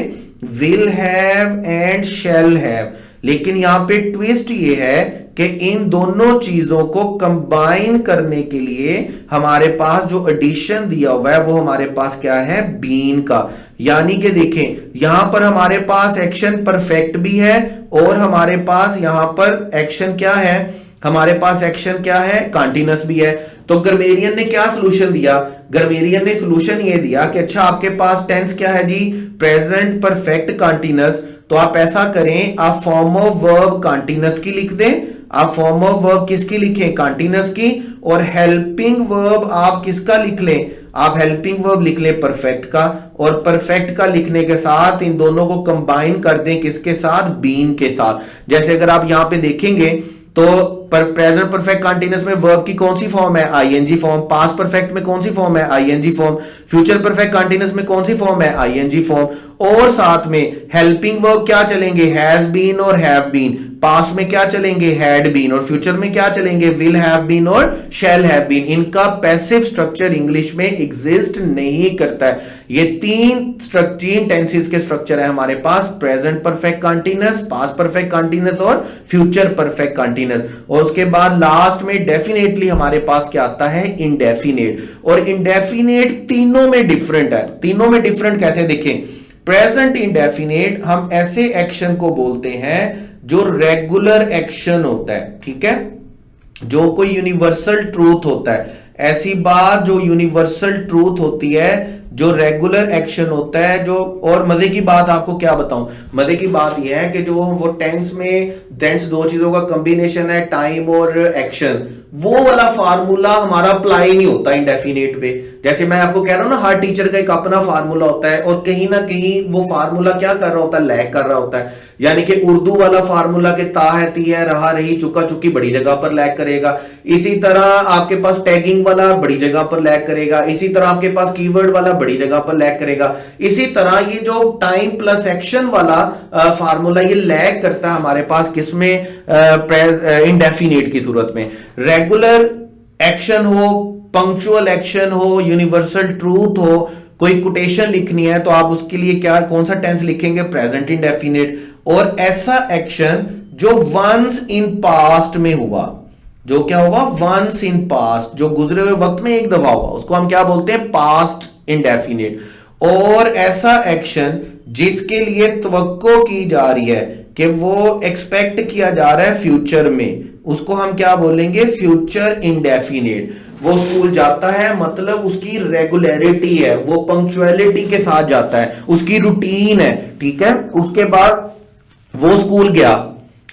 will have and shall have. लेकिन यहां पे ट्विस्ट ये है कि इन दोनों चीजों को कंबाइन करने के लिए हमारे पास जो एडिशन दिया हुआ है वो हमारे पास क्या है, बीन का। यानी कि देखें यहां पर हमारे पास एक्शन परफेक्ट भी है और हमारे पास यहां पर एक्शन क्या है, हमारे पास एक्शन क्या है, कंटीन्यूअस भी है। तो ग्रामेरियन ने क्या सोल्यूशन दिया, ग्रामेरियन ने सोल्यूशन ये दिया कि अच्छा आपके पास टेंस क्या है जी, प्रेजेंट परफेक्ट कंटीन्यूअस, तो आप ऐसा करें, आप फॉर्म ऑफ वर्ब कंटीन्यूअस की लिख दें, आप फॉर्म ऑफ वर्ब किसकी लिखें, कंटीन्यूअस की, और हेल्पिंग वर्ब आप किसका लिख लें, आप हेल्पिंग वर्ब लिख लें परफेक्ट का, और परफेक्ट का लिखने के साथ इन दोनों को कंबाइन कर दें किसके साथ, बीन के साथ। जैसे अगर आप यहां पे देखेंगे तो प्रेजेंट परफेक्ट कंटीन्यूअस में वर्ब की कौन सी फॉर्म है, आईएनजी फॉर्म, पास्ट परफेक्ट में कौन सी फॉर्म है, ING form, future perfect continuous में कौन सी फॉर्म है, आईएनजी फॉर्म, और साथ में हेल्पिंग वर्ब क्या चलेंगे, हैज बीन और हैव बीन। पास्ट में क्या चलेंगे, हैड बीन, और फ्यूचर में क्या चलेंगे, विल हैव बीन और शैल हैव बीन। इनका पैसिव स्ट्रक्चर इंग्लिश में एग्जिस्ट नहीं करता है। ये तीन टेंसेस के स्ट्रक्चर है हमारे पास, present perfect continuous, past perfect continuous और फ्यूचर परफेक्ट कंटीन्यूअस। और उसके बाद लास्ट में डेफिनेटली हमारे पास क्या आता है, इंडेफिनेट। और इंडेफिनेट तीनों में डिफरेंट है। तीनों में डिफरेंट कैसे, देखें, प्रेजेंट इंडेफिनेट हम ऐसे एक्शन को बोलते हैं जो रेगुलर एक्शन होता है, ठीक है, जो कोई यूनिवर्सल ट्रूथ होता है, ऐसी बात जो यूनिवर्सल ट्रूथ होती है, जो रेगुलर एक्शन होता है, जो, और मजे की बात आपको क्या बताऊं, मजे की बात यह है कि जो वो टेंस में टेंस दो चीजों का कॉम्बिनेशन है, टाइम और एक्शन, वो वाला फार्मूला हमारा अप्लाई नहीं होता इंडेफिनेट पे। जैसे मैं आपको कह रहा हूं ना, हर टीचर का एक अपना फार्मूला होता है और कहीं ना कहीं वो फार्मूला क्या कर रहा होता है, लैग कर रहा होता है। यानी कि उर्दू वाला फार्मूला के ता है, ती है, रहा, रही, चुका, चुकी बड़ी जगह पर लैग करेगा। इसी तरह आपके पास टैगिंग वाला बड़ी जगह पर लैग करेगा। इसी तरह आपके पास कीवर्ड वाला बड़ी जगह पर लैग करेगा। इसी तरह ये जो टाइम प्लस एक्शन वाला फार्मूला ये लैग करता है हमारे पास किसमें, इंडेफिनेट की सूरत में। रेगुलर एक्शन हो, पंक्चुअल एक्शन हो, यूनिवर्सल ट्रूथ हो, कोई कोटेशन लिखनी है तो आप उसके लिए क्या, कौन सा टेंस लिखेंगे, प्रेजेंट इंडेफिनिट। और ऐसा एक्शन जो वंस इन पास्ट में हुआ, जो क्या हुआ, वंस इन पास्ट, जो गुजरे हुए वक्त में एक दफा हुआ, उसको हम क्या बोलते हैं, पास्ट इंडेफिनिट। और ऐसा एक्शन जिसके लिए तवक्को की जा रही है कि वो एक्सपेक्ट किया जा रहा है फ्यूचर में, उसको हम क्या बोलेंगे, फ्यूचर इंडेफिनिट। वो स्कूल जाता है मतलब उसकी रेगुलरिटी है, वो पंक्चुअलिटी के साथ जाता है, उसकी रूटीन है, ठीक है। उसके बाद वो स्कूल गया,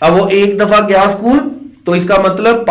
अब वो एक दफा गया स्कूल तो इसका मतलब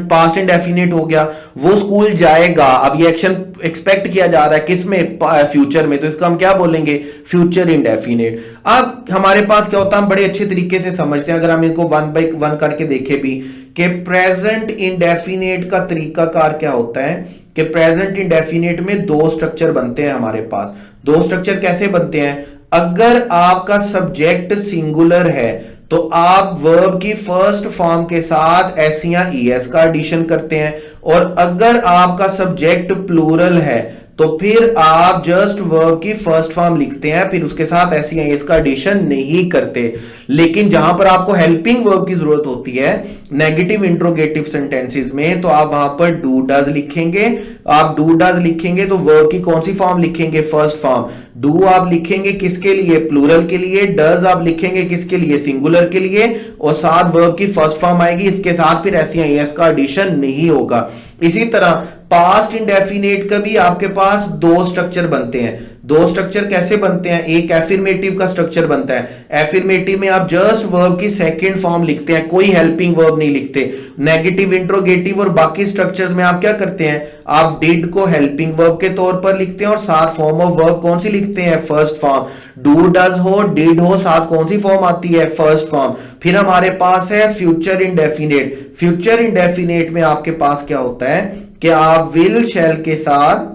पास्ट इंडेफिनिट हो गया। वो स्कूल जाएगा, अब ये एक्शन एक्सपेक्ट किया जा रहा है किसमें, फ्यूचर में, तो इसका हम क्या बोलेंगे, फ्यूचर इंडेफिनिट। अब हमारे पास क्या होता है, हम बड़े अच्छे तरीके से समझते हैं, अगर हम इनको वन बाय वन करके देखें भी, कि प्रेजेंट इंडेफिनिट का तरीकाकार क्या होता है, कि प्रेजेंट इंडेफिनिट में दो स्ट्रक्चर बनते हैं हमारे पास। दो स्ट्रक्चर कैसे बनते हैं, अगर आपका सब्जेक्ट सिंगुलर है तो आप वर्ब की फर्स्ट फॉर्म के साथ एस या ईएस का एडिशन करते हैं, और अगर आपका सब्जेक्ट प्लूरल है तो फिर आप जस्ट वर्ब की फर्स्ट फॉर्म लिखते हैं, फिर उसके साथ एस या ईएस का एडिशन नहीं करते। लेकिन जहां पर आपको हेल्पिंग वर्ब की जरूरत होती है नेगेटिव इंट्रोगेटिव सेंटेंसेस में, तो आप वहां पर डू डज लिखेंगे। आप डू डज लिखेंगे तो वर्ब की कौन सी फॉर्म लिखेंगे, फर्स्ट फॉर्म। डू आप लिखेंगे किसके लिए, प्लूरल के लिए। डज आप लिखेंगे किसके लिए, सिंगुलर के लिए, और साथ वर्ब की फर्स्ट फॉर्म आएगी, इसके साथ फिर एस या ईएस का एडिशन नहीं होगा। इसी तरह पास्ट इंडेफिनेट का भी आपके पास दो स्ट्रक्चर बनते हैं। दो स्ट्रक्चर कैसे बनते हैं, एक एफर्मेटिव का स्ट्रक्चर बनता है। एफर्मेटिव में आप जस्ट वर्ब की सेकंड फॉर्म लिखते हैं, कोई हेल्पिंग वर्ब नहीं लिखते। नेगेटिव इंट्रोगेटिव और बाकी स्ट्रक्चर्स में आप क्या करते हैं, आप डिड को हेल्पिंग वर्ब के तौर पर लिखते हैं और साथ फॉर्म ऑफ वर्ब कौन सी लिखते हैं, फर्स्ट फॉर्म। डू डज हो, डिड हो, साथ कौन सी फॉर्म आती है, फर्स्ट फॉर्म। फिर हमारे पास है फ्यूचर इंडेफिनेट। फ्यूचर इंडेफिनेट में आपके पास क्या होता है कि आप विल शैल के साथ,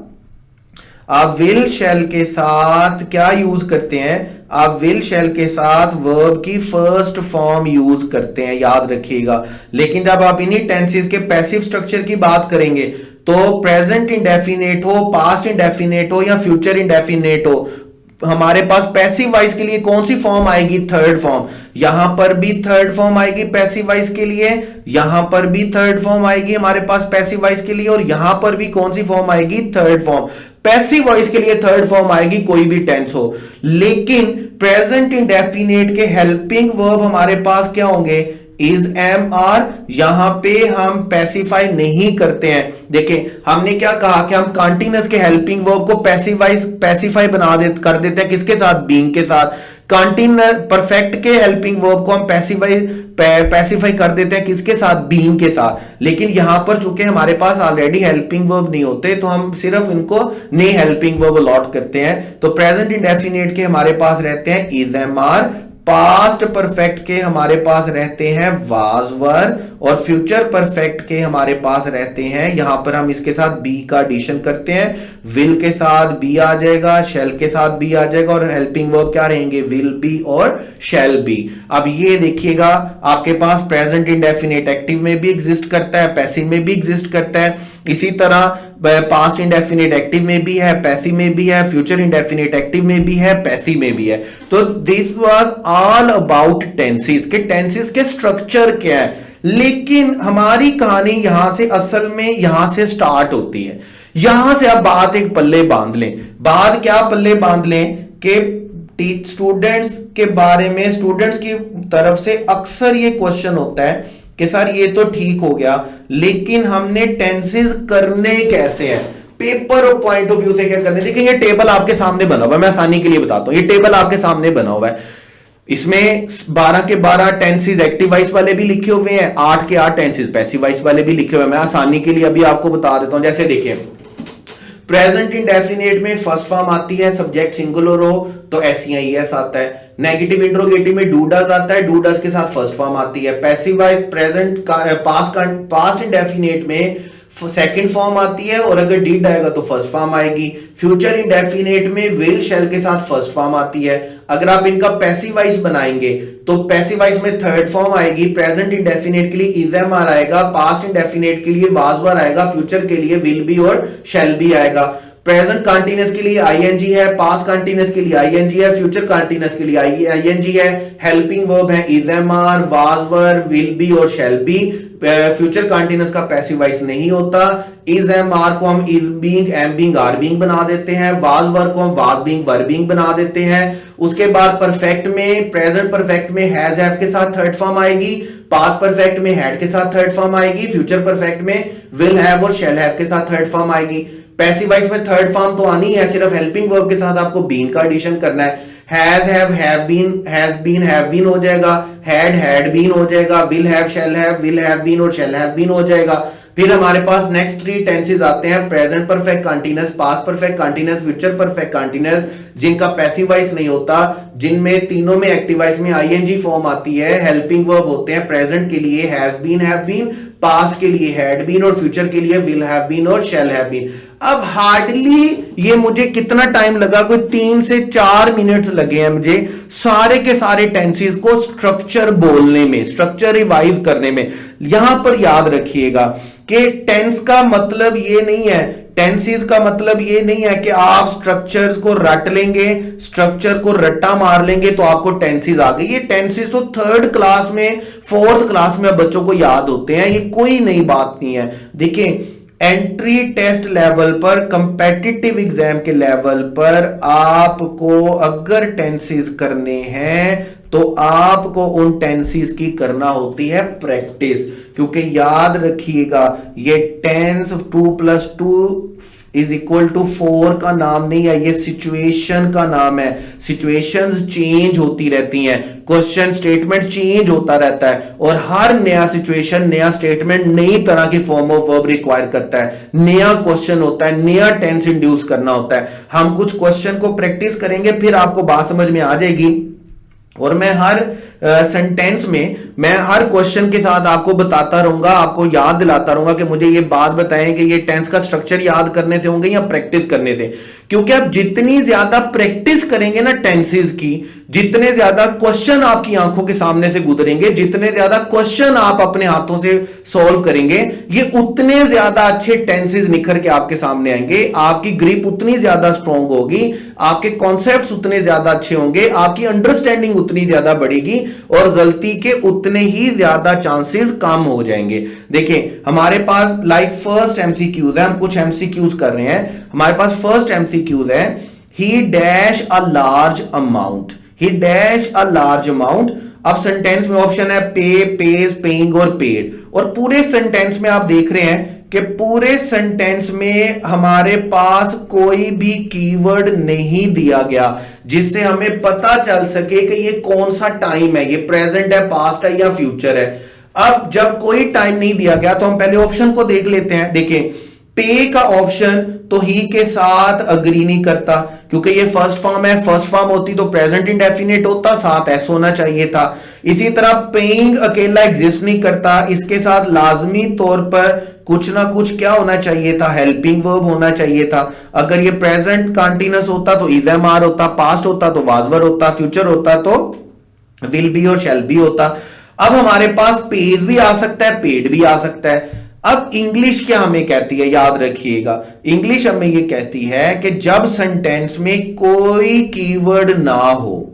आप विल शैल के साथ क्या यूज करते हैं, आप विल शैल के साथ वर्ब की फर्स्ट फॉर्म यूज करते हैं, याद रखिएगा। लेकिन जब आप इन्हीं टेंसेस के पैसिव स्ट्रक्चर की बात करेंगे तो प्रेजेंट इंडेफिनेट हो, पास्ट इंडेफिनेट हो या फ्यूचर इंडेफिनेट हो, हमारे पास पैसिव वॉइस के लिए कौन सी फॉर्म आएगी, थर्ड फॉर्म। यहां पर भी थर्ड फॉर्म आएगी पैसिव वॉइस के लिए, यहां पर भी थर्ड फॉर्म आएगी हमारे पास पैसिव वॉइस के लिए, और यहां पर भी कौन सी फॉर्म आएगी, थर्ड फॉर्म। पैसिव वॉइस के लिए थर्ड फॉर्म आएगी कोई भी टेंस हो। लेकिन प्रेजेंट इंडेफिनेट के हेल्पिंग वर्ब हमारे पास क्या होंगे, इज, एम, आर। यहां पे हम पैसिफाई नहीं करते हैं। देखें हमने क्या कहा कि हम कंटीन्यूअस के हेल्पिंग वर्ब को पैसिफाई कर देते हैं किसके साथ, बीइंग के साथ। कंटीन्यूअस परफेक्ट के हेल्पिंग वर्ब को हम पैसिफाई कर देते हैं किसके साथ, बीइंग के साथ। लेकिन यहां पर चूंकि हमारे पास ऑलरेडी हेल्पिंग वर्ब नहीं होते तो हम सिर्फ इनको नए हेल्पिंग वर्ब अलॉट करते हैं। तो प्रेजेंट इंडेफिनेट के हमारे पास रहते हैं is, am, are, past perfect के हमारे पास रहते हैं वाज वर, और फ्यूचर परफेक्ट के हमारे पास रहते हैं, यहां पर हम इसके साथ बी का एडिशन करते हैं, विल के साथ बी आ जाएगा, शेल के साथ बी आ जाएगा, और हेल्पिंग वर्ब क्या रहेंगे, विल बी और शेल बी। अब ये देखिएगा आपके पास प्रेजेंट इंडेफिनिट एक्टिव में भी एग्जिस्ट करता है, पैसिव में भी एग्जिस्ट करता है, इसी तरह पास्ट इंडेफिनिट एक्टिव में भी है, पैसिव में भी है, फ्यूचर इंडेफिनिट एक्टिव में भी है, पैसिव में भी है। तो this was all about tenses के, टेंसेस के स्ट्रक्चर क्या है। लेकिन हमारी कहानी यहां से असल में यहां से स्टार्ट होती है। यहां से अब बात एक पल्ले बांध लें। बात क्या पल्ले बांध लें कि स्टूडेंट्स के बारे में, स्टूडेंट्स की तरफ से अक्सर ये क्वेश्चन होता है कि सर ये तो ठीक हो गया, लेकिन हमने टेंसेस करने कैसे हैं, पेपर पॉइंट ऑफ व्यू से क्या करने। देखिए ये टेबल आपके सामने बना हुआ है, मैं आसानी के लिए बताता हूं, ये टेबल आपके सामने बना हुआ है, इसमें 12 के 12 टेंसेस एक्टिव वॉइस वाले भी लिखे हुए हैं, 8 के 8 टेंसेस पैसिव वॉइस वाले भी लिखे हुए हैं। मैं आसानी के लिए अभी आपको बता देता हूं। जैसे देखिए प्रेजेंट इंडेफिनिट में फर्स्ट फॉर्म आती है, सब्जेक्ट सिंगुलर हो तो SEIS आता है। नेगेटिव इंट्रोगेटिव में डू डज आता है, डू डज के साथ फर्स्ट फॉर्म आती है। Passive voice present past indefinite में सेकंड फॉर्म आती है, और अगर डिड आएगा तो फर्स्ट फॉर्म आएगी। फ्यूचर इंडेफिनिट में विल शेल के साथ फर्स्ट फॉर्म आती है। अगर आप इनका पैसिव वॉइस बनाएंगे तो पैसिव वॉइस में थर्ड फॉर्म आएगी। प्रेजेंट इंडेफिनिट के लिए इज एम आर आएगा, पास्ट इंडेफिनिट के लिए वाज वर आएगा, फ्यूचर के लिए विल बी और शेल बी आएगा। प्रेजेंट कंटीन्यूअस के लिए आईएनजी है, पास्ट कंटीन्यूअस के लिए आईएनजी है, फ्यूचर कंटीन्यूअस के लिए आईएनजी है। हेल्पिंग वर्ब है is am are, was were, will be और शेल बी। फ्यूचर कंटीन्यूअस का पैसिव वॉइस नहीं होता। इज एम आर को हम is being, am being, are being बना देते हैं। वाज वर को हम वाज बीइंग, वर बीइंग बना देते हैं। उसके बाद परफेक्ट में, प्रेजेंट परफेक्ट में हैज हैव के साथ थर्ड फॉर्म आएगी, पास्ट परफेक्ट में हैड के साथ थर्ड फॉर्म आएगी, फ्यूचर परफेक्ट में विल हैव और शेल हैव के साथ थर्ड फॉर्म आएगी। पैसिव वॉइस में थर्ड फॉर्म तो आनी है, सिर्फ हेल्पिंग वर्ब के साथ आपको बीन का एडिशन करना है। Has have been have been हो जाएगा, हैड बीन हो जाएगा, विल हैव बीन और शेल हैव बीन हो जाएगा। फिर हमारे पास नेक्स्ट 3 टेंसेस आते हैं, present perfect continuous, past perfect continuous, future perfect continuous, जिनका पैसिव वॉइस नहीं होता, जिनमें तीनों में एक्टिव वॉइस में आईएनजी फॉर्म आती है। हेल्पिंग वर्ब होते हैं प्रेजेंट के लिए हैज बीन, पास्ट के लिए हैड बीन और फ्यूचर के लिए विल हैव बीन और शेल हैव बीन। अब हार्डली ये मुझे कितना टाइम लगा, कोई 3 से 4 मिनट्स लगे हैं मुझे सारे के सारे टेंसेस को स्ट्रक्चर बोलने में, स्ट्रक्चर रिवाइज करने में। यहां पर याद रखिएगा कि टेंस का मतलब ये नहीं है, टेंसेस का मतलब ये नहीं है कि आप स्ट्रक्चर्स को रट लेंगे, स्ट्रक्चर को रट्टा मार लेंगे तो आपको टेंसेस आ गई। ये टेंसेस तो 3rd क्लास में, 4th क्लास में बच्चों को याद होते हैं, ये कोई नई बात नहीं है। देखिए एंट्री टेस्ट लेवल पर, कंपेटिटिव एग्जाम के लेवल पर आपको अगर टेंसेस करने हैं तो आपको उन टेंसेस की करना होती है प्रैक्टिस। क्योंकि याद रखिएगा ये टेंस 2+2 इज इक्वल टू 4 का नाम नहीं है, ये सिचुएशन का नाम है। सिचुएशंस चेंज होती रहती हैं, क्वेश्चन स्टेटमेंट चेंज होता रहता है, और हर नया सिचुएशन, नया स्टेटमेंट नई तरह की फॉर्म ऑफ वर्ब रिक्वायर करता है। नया क्वेश्चन होता है, नया टेंस इंड्यूस करना होता है। हम कुछ क्वेश्चन को प्रैक्टिस करेंगे, फिर आपको बात समझ में आ जाएगी। और मैं हर सेंटेंस में, मैं हर क्वेश्चन के साथ आपको बताता रहूंगा, आपको याद दिलाता रहूंगा कि मुझे ये बात बताएं कि ये टेंस का स्ट्रक्चर याद करने से होंगे या प्रैक्टिस करने से। क्योंकि आप जितनी ज्यादा प्रैक्टिस करेंगे ना टेंसेस की, जितने ज्यादा क्वेश्चन आपकी आंखों के सामने से गुजरेंगे, जितने ज्यादा क्वेश्चन आप अपने हाथों से सॉल्व करेंगे, ये उतने ज्यादा अच्छे टेंसेस निखर के आपके सामने आएंगे। आपकी ग्रिप उतनी ज्यादा स्ट्रांग होगी, आपके कॉन्सेप्ट्स उतने ज्यादा अच्छे होंगे, आपकी अंडरस्टैंडिंग उतनी ज्यादा बढ़ेगी, और गलती के उतने ही ज्यादा चांसेस कम हो जाएंगे। देखिए हमारे पास लाइक फर्स्ट एमसीक्यूज है, हम कुछ एमसीक्यूज कर रहे हैं। हमारे पास फर्स्ट एमसीक्यूज है, ही dash a large amount, he dash a large amount. अब सेंटेंस में ऑप्शन है पे, पेज, पेइंग और पेड। और पूरे सेंटेंस में आप देख रहे हैं कि पूरे सेंटेंस में हमारे पास कोई भी कीवर्ड नहीं दिया गया जिससे हमें पता चल सके कि ये कौन सा टाइम है, ये प्रेजेंट है, पास्ट है या फ्यूचर है। अब जब कोई टाइम नहीं दिया गया तो हम पहले ऑप्शन को देख लेते हैं। देखिए पे का ऑप्शन तो ही के साथ अग्री नहीं करता, क्योंकि ये फर्स्ट फॉर्म है, फर्स्ट फॉर्म होती तो प्रेजेंट इंडेफिनिट होता, साथ एस होना चाहिए था। इसी तरह पेइंग अकेला एग्जिस्ट नहीं करता, इसके साथ लाजमी तौर पर कुछ ना कुछ क्या होना चाहिए था, हेल्पिंग वर्ब होना चाहिए था। अगर ये प्रेजेंट कंटीन्यूअस होता तो इज एम आर होता, पास्ट होता तो वाज वर होता, फ्यूचर होता तो विल बी और शैल बी होता। अब हमारे पास पेज भी आ सकता है, पेड भी आ सकता है। अब इंग्लिश क्या हमें कहती है, याद रखिएगा, इंग्लिश हमें यह कहती है कि जब सेंटेंस में कोई कीवर्ड ना हो,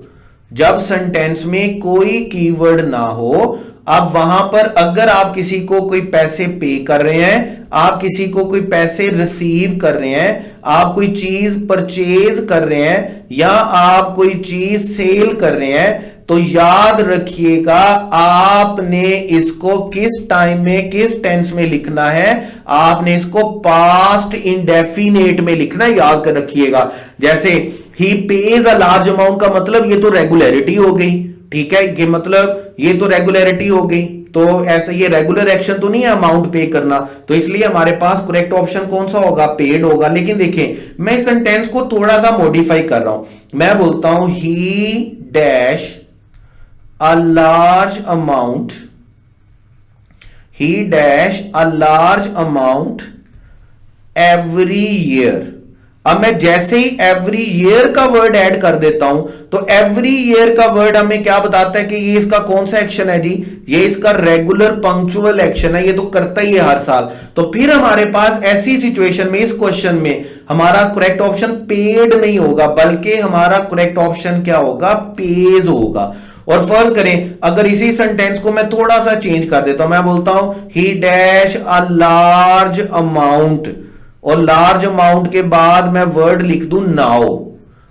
जब सेंटेंस में कोई कीवर्ड ना हो, अब वहां पर अगर आप किसी को कोई पैसे पे कर रहे हैं, आप किसी को कोई पैसे रिसीव कर रहे हैं, आप कोई चीज परचेज कर रहे हैं, या आप कोई चीज सेल कर रहे हैं, तो याद रखिएगा आपने इसको किस टाइम में, किस टेंस में लिखना है, आपने इसको पास्ट इंडेफिनेट में लिखना है, याद कर रखिएगा। जैसे ही पेज अ लार्ज अमाउंट का मतलब ये तो रेगुलरिटी हो गई, ठीक है, कि मतलब ये तो रेगुलरिटी हो गई, तो ऐसा ये रेगुलर एक्शन तो नहीं है अमाउंट पे करना, तो इसलिए हमारे पास करेक्ट ऑप्शन कौन सा होगा, पेड होगा। लेकिन देखें मैं इस सेंटेंस को थोड़ा सा मॉडिफाई कर रहा हूं, मैं बोलता हूं ही dash a large amount, he dash a large amount every year। अब मैं जैसे ही एवरी ईयर का वर्ड ऐड कर देता हूं तो एवरी ईयर का वर्ड हमें क्या बताता है कि ये इसका कौन सा एक्शन है जी, ये इसका रेगुलर पंक्चुअल एक्शन है, ये तो करता ही है हर साल। तो फिर हमारे पास ऐसी सिचुएशन में, इस क्वेश्चन में हमारा करेक्ट ऑप्शन पेड नहीं होगा, बल्कि हमारा करेक्ट ऑप्शन क्या होगा, पेज होगा। और फर्ज करें अगर इसी सेंटेंस को मैं थोड़ा सा चेंज कर देता हूं, मैं बोलता हूं ही डैश अ लार्ज अमाउंट, और लार्ज अमाउंट के बाद मैं वर्ड लिख दूं नाउ।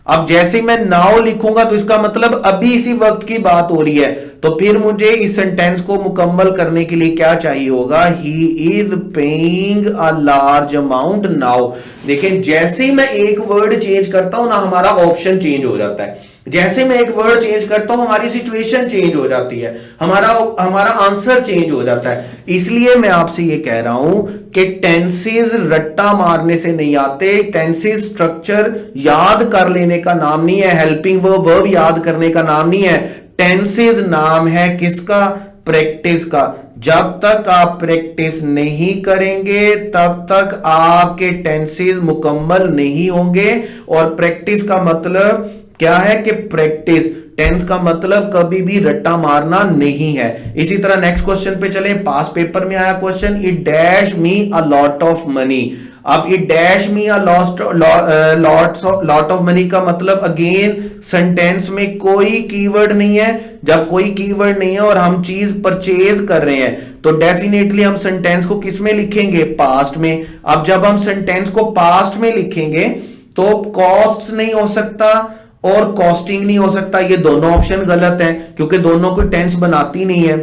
अब जैसे ही मैं नाउ लिखूंगा तो इसका मतलब अभी इसी वक्त की बात हो रही है, तो फिर मुझे इस सेंटेंस को मुकम्मल करने के लिए क्या चाहिए होगा, he is paying a large amount now. देखिए जैसे ही मैं एक वर्ड चेंज करता हूं ना, हमारा ऑप्शन चेंज हो जाता है, जैसे मैं एक वर्ड चेंज करता हूं हमारी सिचुएशन चेंज हो जाती है, हमारा आंसर चेंज हो जाता है। इसलिए मैं आपसे ये कह रहा हूं कि टेंसेस रट्टा मारने से नहीं आते, टेंसेस स्ट्रक्चर याद कर लेने का नाम नहीं है, हेल्पिंग वर्ब याद करने का नाम नहीं है, टेंसेस नाम है किसका, प्रैक्टिस का। जब तक आप प्रैक्टिस नहीं करेंगे तब तक आपके टेंसेस मुकम्मल नहीं होंगे। और प्रैक्टिस का मतलब क्या है कि प्रैक्टिस, टेंस का मतलब कभी भी रट्टा मारना नहीं है। इसी तरह नेक्स्ट क्वेश्चन पे चले, पास पेपर में आया question, it dash me a lot of money. अब it dash me a lot of money का मतलब अगेन सेंटेंस में कोई कीवर्ड नहीं है। जब कोई कीवर्ड नहीं है और हम चीज परचेज कर रहे हैं तो डेफिनेटली हम सेंटेंस को किस में लिखेंगे, पास्ट में। अब जब हम सेंटेंस को पास्ट में लिखेंगे तो कॉस्ट नहीं हो सकता और कॉस्टिंग नहीं हो सकता, ये दोनों ऑप्शन गलत हैं क्योंकि दोनों को टेंस बनाती नहीं है।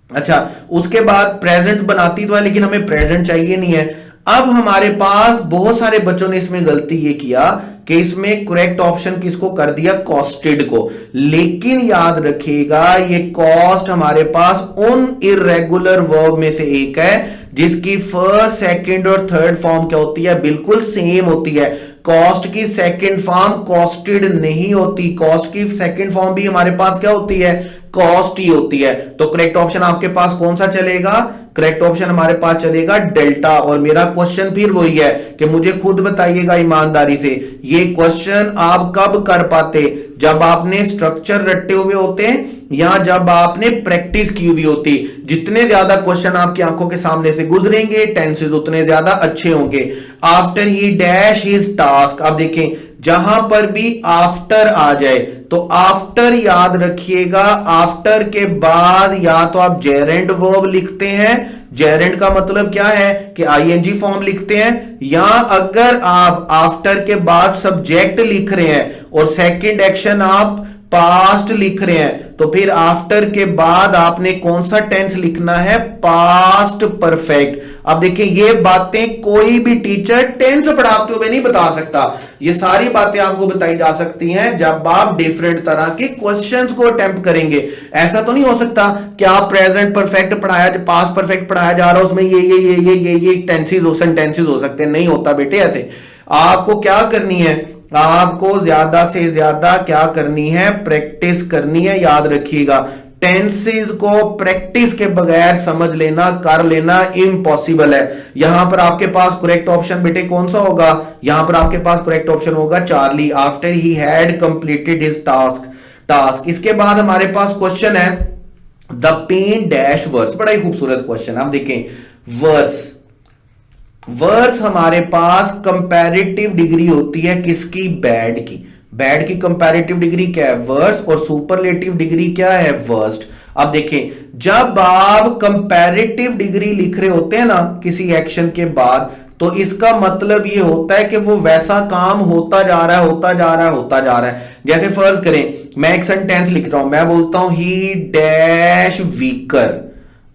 अच्छा, उसके बाद प्रेजेंट बनाती तो है लेकिन हमें प्रेजेंट चाहिए नहीं है। अब हमारे पास बहुत सारे बच्चों ने इसमें गलती ये किया कि इसमें करेक्ट ऑप्शन किसको कर दिया, कॉस्टेड को। लेकिन याद रखिएगा ये कॉस्ट हमारे पास उन इर्रेगुलर वर्ब में से एक है जिसकी फर्स्ट, सेकंड और थर्ड फॉर्म क्या होती है, बिल्कुल सेम होती है। कॉस्ट की सेकंड फॉर्म कॉस्टेड नहीं होती, कॉस्ट की सेकंड फॉर्म भी हमारे पास क्या होती है, कॉस्ट ही होती है। तो करेक्ट ऑप्शन आपके पास कौन सा चलेगा, करेक्ट ऑप्शन हमारे पास चलेगा डेल्टा। और मेरा क्वेश्चन फिर वही है कि मुझे खुद बताइएगा ईमानदारी से, ये क्वेश्चन आप कब कर पाते, जब आपने स्ट्रक्चर रटे हुए होते या जब आपने प्रैक्टिस की हुई होती। जितने ज्यादा क्वेश्चन आपकी आंखों के सामने से गुजरेंगे टेंसेस उतने ज्यादा अच्छे होंगे। After he dash his task, अब देखें जहां पर भी आफ्टर आ जाए तो आफ्टर याद रखिएगा, आफ्टर के बाद या तो आप जेरेंड वर्ब लिखते हैं, जेरेंड का मतलब क्या है कि आईएनजी फॉर्म लिखते हैं, या अगर आप आफ्टर के बाद सब्जेक्ट लिख रहे हैं और सेकंड एक्शन आप पास्ट लिख रहे हैं तो फिर आफ्टर के बाद आपने कौन सा टेंस लिखना है, पास्ट परफेक्ट। अब देखिए ये बातें कोई भी टीचर टेंस पढ़ाते हुए नहीं बता सकता, ये सारी बातें आपको बताई जा सकती हैं जब आप डिफरेंट तरह के क्वेश्चंस को अटेम्प्ट करेंगे। ऐसा तो नहीं हो सकता कि आप प्रेजेंट परफेक्ट पढ़ाया, पास्ट परफेक्ट पढ़ाया जा रहा है, उसमें ये टेंसेस सेंटेंसेस हो सकते हैं, नहीं होता बेटे ऐसे। आपको क्या करनी है, आपको ज्यादा से ज्यादा क्या करनी है, प्रैक्टिस करनी है। याद रखिएगा टेंसेस को प्रैक्टिस के बगैर समझ लेना, कर लेना इम्पॉसिबल है। यहां पर आपके पास करेक्ट ऑप्शन बेटे कौन सा होगा, यहां पर आपके पास करेक्ट ऑप्शन होगा Charlie, after he had completed his task. इसके बाद हमारे पास क्वेश्चन है द पेन डैश वर्स, बड़ा ही खूबसूरत क्वेश्चन। आप देखें वर्स हमारे पास कंपैरेटिव डिग्री होती है किसकी, बैड की। बैड की कंपैरेटिव डिग्री क्या है, वर्स, और सुपरलेटिव डिग्री क्या है, वर्स्ट। अब देखें जब आप कंपैरेटिव डिग्री लिख रहे होते हैं ना किसी एक्शन के बाद, तो इसका मतलब ये होता है कि वो वैसा काम होता जा रहा है। जैसे फर्ज करें मैं एक सेंटेंस लिख रहा हूं, मैं बोलता हूं ही डैश वीकर।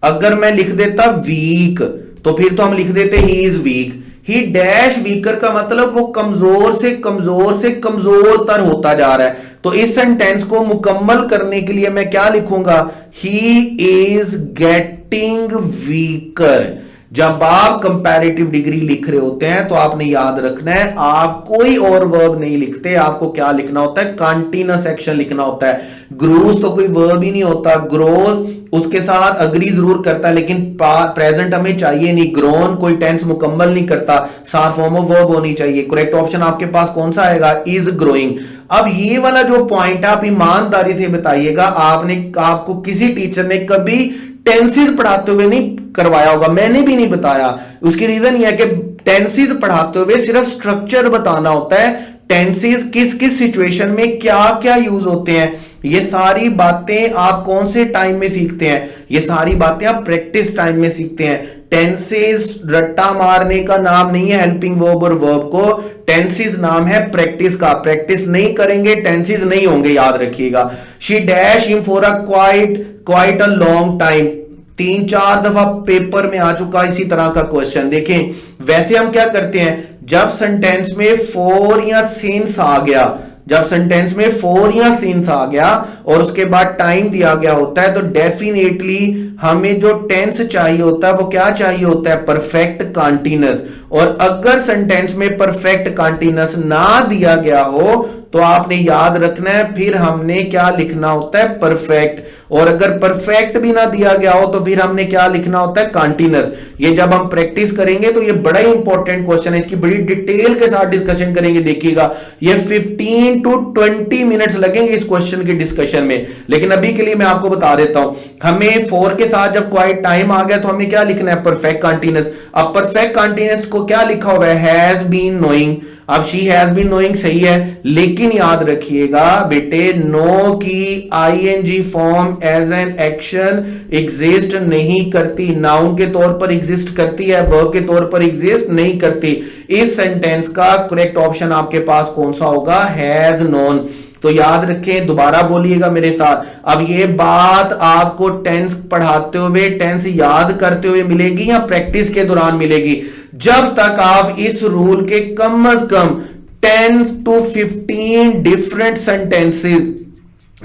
अगर मैं लिख देता वीक तो फिर तो हम लिख देते he is weak. He dash weaker का मतलब वो कमजोर से कमजोर तर होता जा रहा है। तो इस सेंटेंस को मुकम्मल करने के लिए मैं क्या लिखूंगा, ही इज गेटिंग वीकर। जब आप कंपैरेटिव डिग्री लिख रहे होते हैं तो आपने याद रखना है आप कोई और वर्ब नहीं लिखते, आपको क्या लिखना होता है, कंटीन्यूअस एक्शन लिखना होता है। ग्रोज तो कोई वर्ब ही नहीं होता, ग्रोज उसके साथ अग्री जरूर करता है लेकिन प्रेजेंट हमें चाहिए नहीं, ग्रोन कोई टेंस मुकम्मल नहीं करता, साथ फॉर्म ऑफ वर्ब होनी चाहिए। करेक्ट ऑप्शन आपके पास कौन सा आएगा, इज ग्रोइंग। अब ये वाला जो पॉइंट है आप ईमानदारी से बताइएगा, आपको किसी टीचर ने कभी टेंसेस पढ़ाते हुए नहीं करवाया होगा, मैंने भी नहीं बताया। उसकी रीजन यह है कि टेंसेस पढ़ाते हुए सिर्फ स्ट्रक्चर बताना होता है, टेंसेस किस किस सिचुएशन में क्या क्या यूज होते हैं, ये सारी बातें आप कौन से टाइम में सीखते हैं, ये सारी बातें आप प्रैक्टिस टाइम में सीखते हैं। टेंसेस रट्टा मारने का नाम नहीं है हेल्पिंग वर्ब और वर्ब को, टेंसेस नाम है प्रैक्टिस का। प्रैक्टिस नहीं करेंगे टेंसेस नहीं होंगे, याद रखिएगा। She dash him for a quite a long time, 3-4 दफा पेपर में आ चुका इसी तरह का क्वेश्चन। देखें वैसे हम क्या करते हैं, जब सेंटेंस में फोर या सिंस आ गया, जब सेंटेंस में फोर या सिंस आ गया और उसके बाद टाइम दिया गया होता है, तो डेफिनेटली हमें जो टेंस चाहिए होता है वो क्या चाहिए होता है, परफेक्ट कंटीन्यूअस। और अगर सेंटेंस में परफेक्ट कंटीन्यूअस ना दिया गया हो तो आपने याद रखना है फिर हमने क्या लिखना होता है, परफेक्ट। और अगर परफेक्ट भी ना दिया गया हो तो फिर हमने क्या लिखना होता है, कंटीन्यूअस। ये जब हम प्रैक्टिस करेंगे तो ये बड़ा ही इंपॉर्टेंट क्वेश्चन है, इसकी बड़ी डिटेल के साथ डिस्कशन करेंगे। देखिएगा ये 15 to 20 मिनट्स लगेंगे इस क्वेश्चन के डिस्कशन में, लेकिन अभी के लिए मैं आपको बता देता हूं। हमें फोर के साथ जब क्वाइट टाइम आ गया तो हमें क्या लिखना है, परफेक्ट कंटीन्यूअस। अब परफेक्ट कंटीन्यूअस को क्या लिखा हुआ है, हैज बीन नोइंग। अब शी हैज बीन नोइंग सही है, लेकिन याद रखिएगा बेटे नो की ING form as an action exist नहीं करती, नाउन के तौर पर एग्जिस्ट करती है, वर्ब के तौर पर एग्जिस्ट नहीं करती। इस सेंटेंस का करेक्ट ऑप्शन आपके पास कौन सा होगा, हैज नोन। तो याद रखें, दोबारा बोलिएगा मेरे साथ। अब ये बात आपको टेंस पढ़ाते हुए, टेंस याद करते हुए मिलेगी या प्रैक्टिस के दौरान मिलेगी। जब तक आप इस रूल के कम से कम 10 to 15 डिफरेंट सेंटेंसेस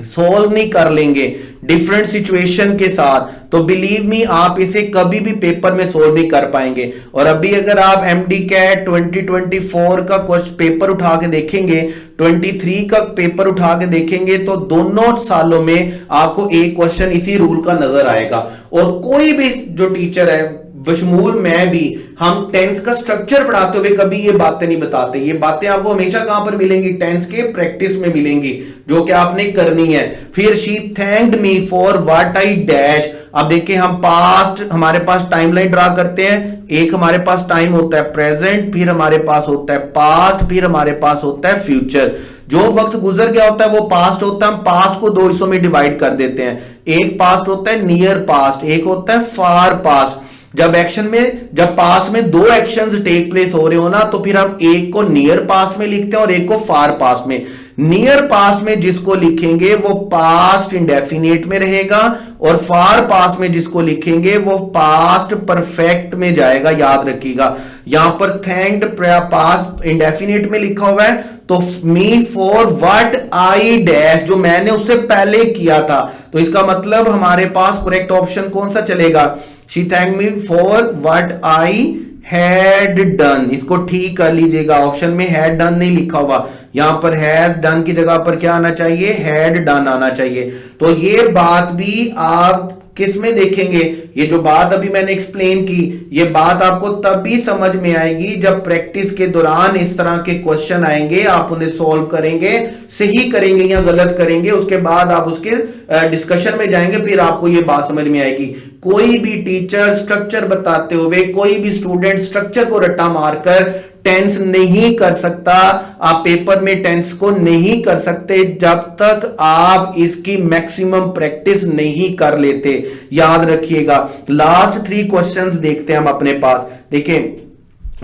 सोल्व नहीं कर लेंगे डिफरेंट सिचुएशन के साथ, तो बिलीव मी आप इसे कभी भी पेपर में सोल्व नहीं कर पाएंगे। और अभी अगर आप एमडी कैट 2024 का क्वेश्चन पेपर उठा के देखेंगे, 23 का पेपर उठा के देखेंगे, तो दोनों सालों में आपको एक क्वेश्चन इसी रूल का नजर आएगा। और कोई भी जो टीचर है, बशमूल मैं भी, हम टेंस का स्ट्रक्चर पढ़ाते हुए कभी ये बातें नहीं बताते। ये बातें आपको हमेशा कहां पर मिलेंगी, टेंस के प्रैक्टिस में मिलेंगी, जो कि आपने करनी है। फिर she thanked me for what I dash. अब देखिए हम पास्ट, हमारे पास टाइमलाइन ड्रा करते हैं। एक हमारे पास टाइम होता है प्रेजेंट, फिर हमारे पास होता है पास्ट, फिर हमारे पास होता है फ्यूचर। जो वक्त गुजर गया होता है वो पास्ट होता है। हम पास्ट को दो हिस्सों में डिवाइड कर देते हैं, एक पास्ट होता है नियर पास्ट, एक होता है फार पास्ट। जब पास्ट में दो एक्शंस टेक प्लेस हो रहे हो ना, तो फिर हम एक को नियर पास्ट में लिखते हैं और एक को फार पास्ट में। नियर पास्ट में जिसको लिखेंगे वो पास्ट इंडेफिनिट में रहेगा, और फार पास्ट में जिसको लिखेंगे वो पास्ट परफेक्ट में जाएगा। याद रखिएगा, यहां पर थैंक्ड पास्ट इंडेफिनिट में लिखा हुआ है, तो me for what I dash जो मैंने उससे पहले किया था, तो इसका मतलब हमारे पास करेक्ट ऑप्शन कौन सा चलेगा? She thank me for what I had done. इसको ठीक कर लीजिएगा, ऑप्शन में हैड डन नहीं लिखा हुआ, यहां पर हैज डन की जगह पर क्या आना चाहिए? हैड डन आना चाहिए। तो ये बात भी आप किस में देखेंगे? ये जो बात अभी मैंने एक्सप्लेन की, ये बात आपको तभी समझ में आएगी जब प्रैक्टिस के दौरान इस तरह के क्वेश्चन आएंगे, आप उन्हें सॉल्व करेंगे, सही करेंगे या गलत करेंगे, उसके बाद आप उसके डिस्कशन में जाएंगे, फिर आपको ये बात समझ में आएगी। कोई भी टीचर स्ट्रक्चर बताते हुए, कोई भी स्टूडेंट स्ट्रक्चर को रट्टा मारकर टेंस नहीं कर सकता। आप पेपर में टेंस को नहीं कर सकते जब तक आप इसकी मैक्सिमम प्रैक्टिस नहीं कर लेते। याद रखिएगा। लास्ट 3 क्वेश्चंस देखते हैं हम अपने पास। देखिए,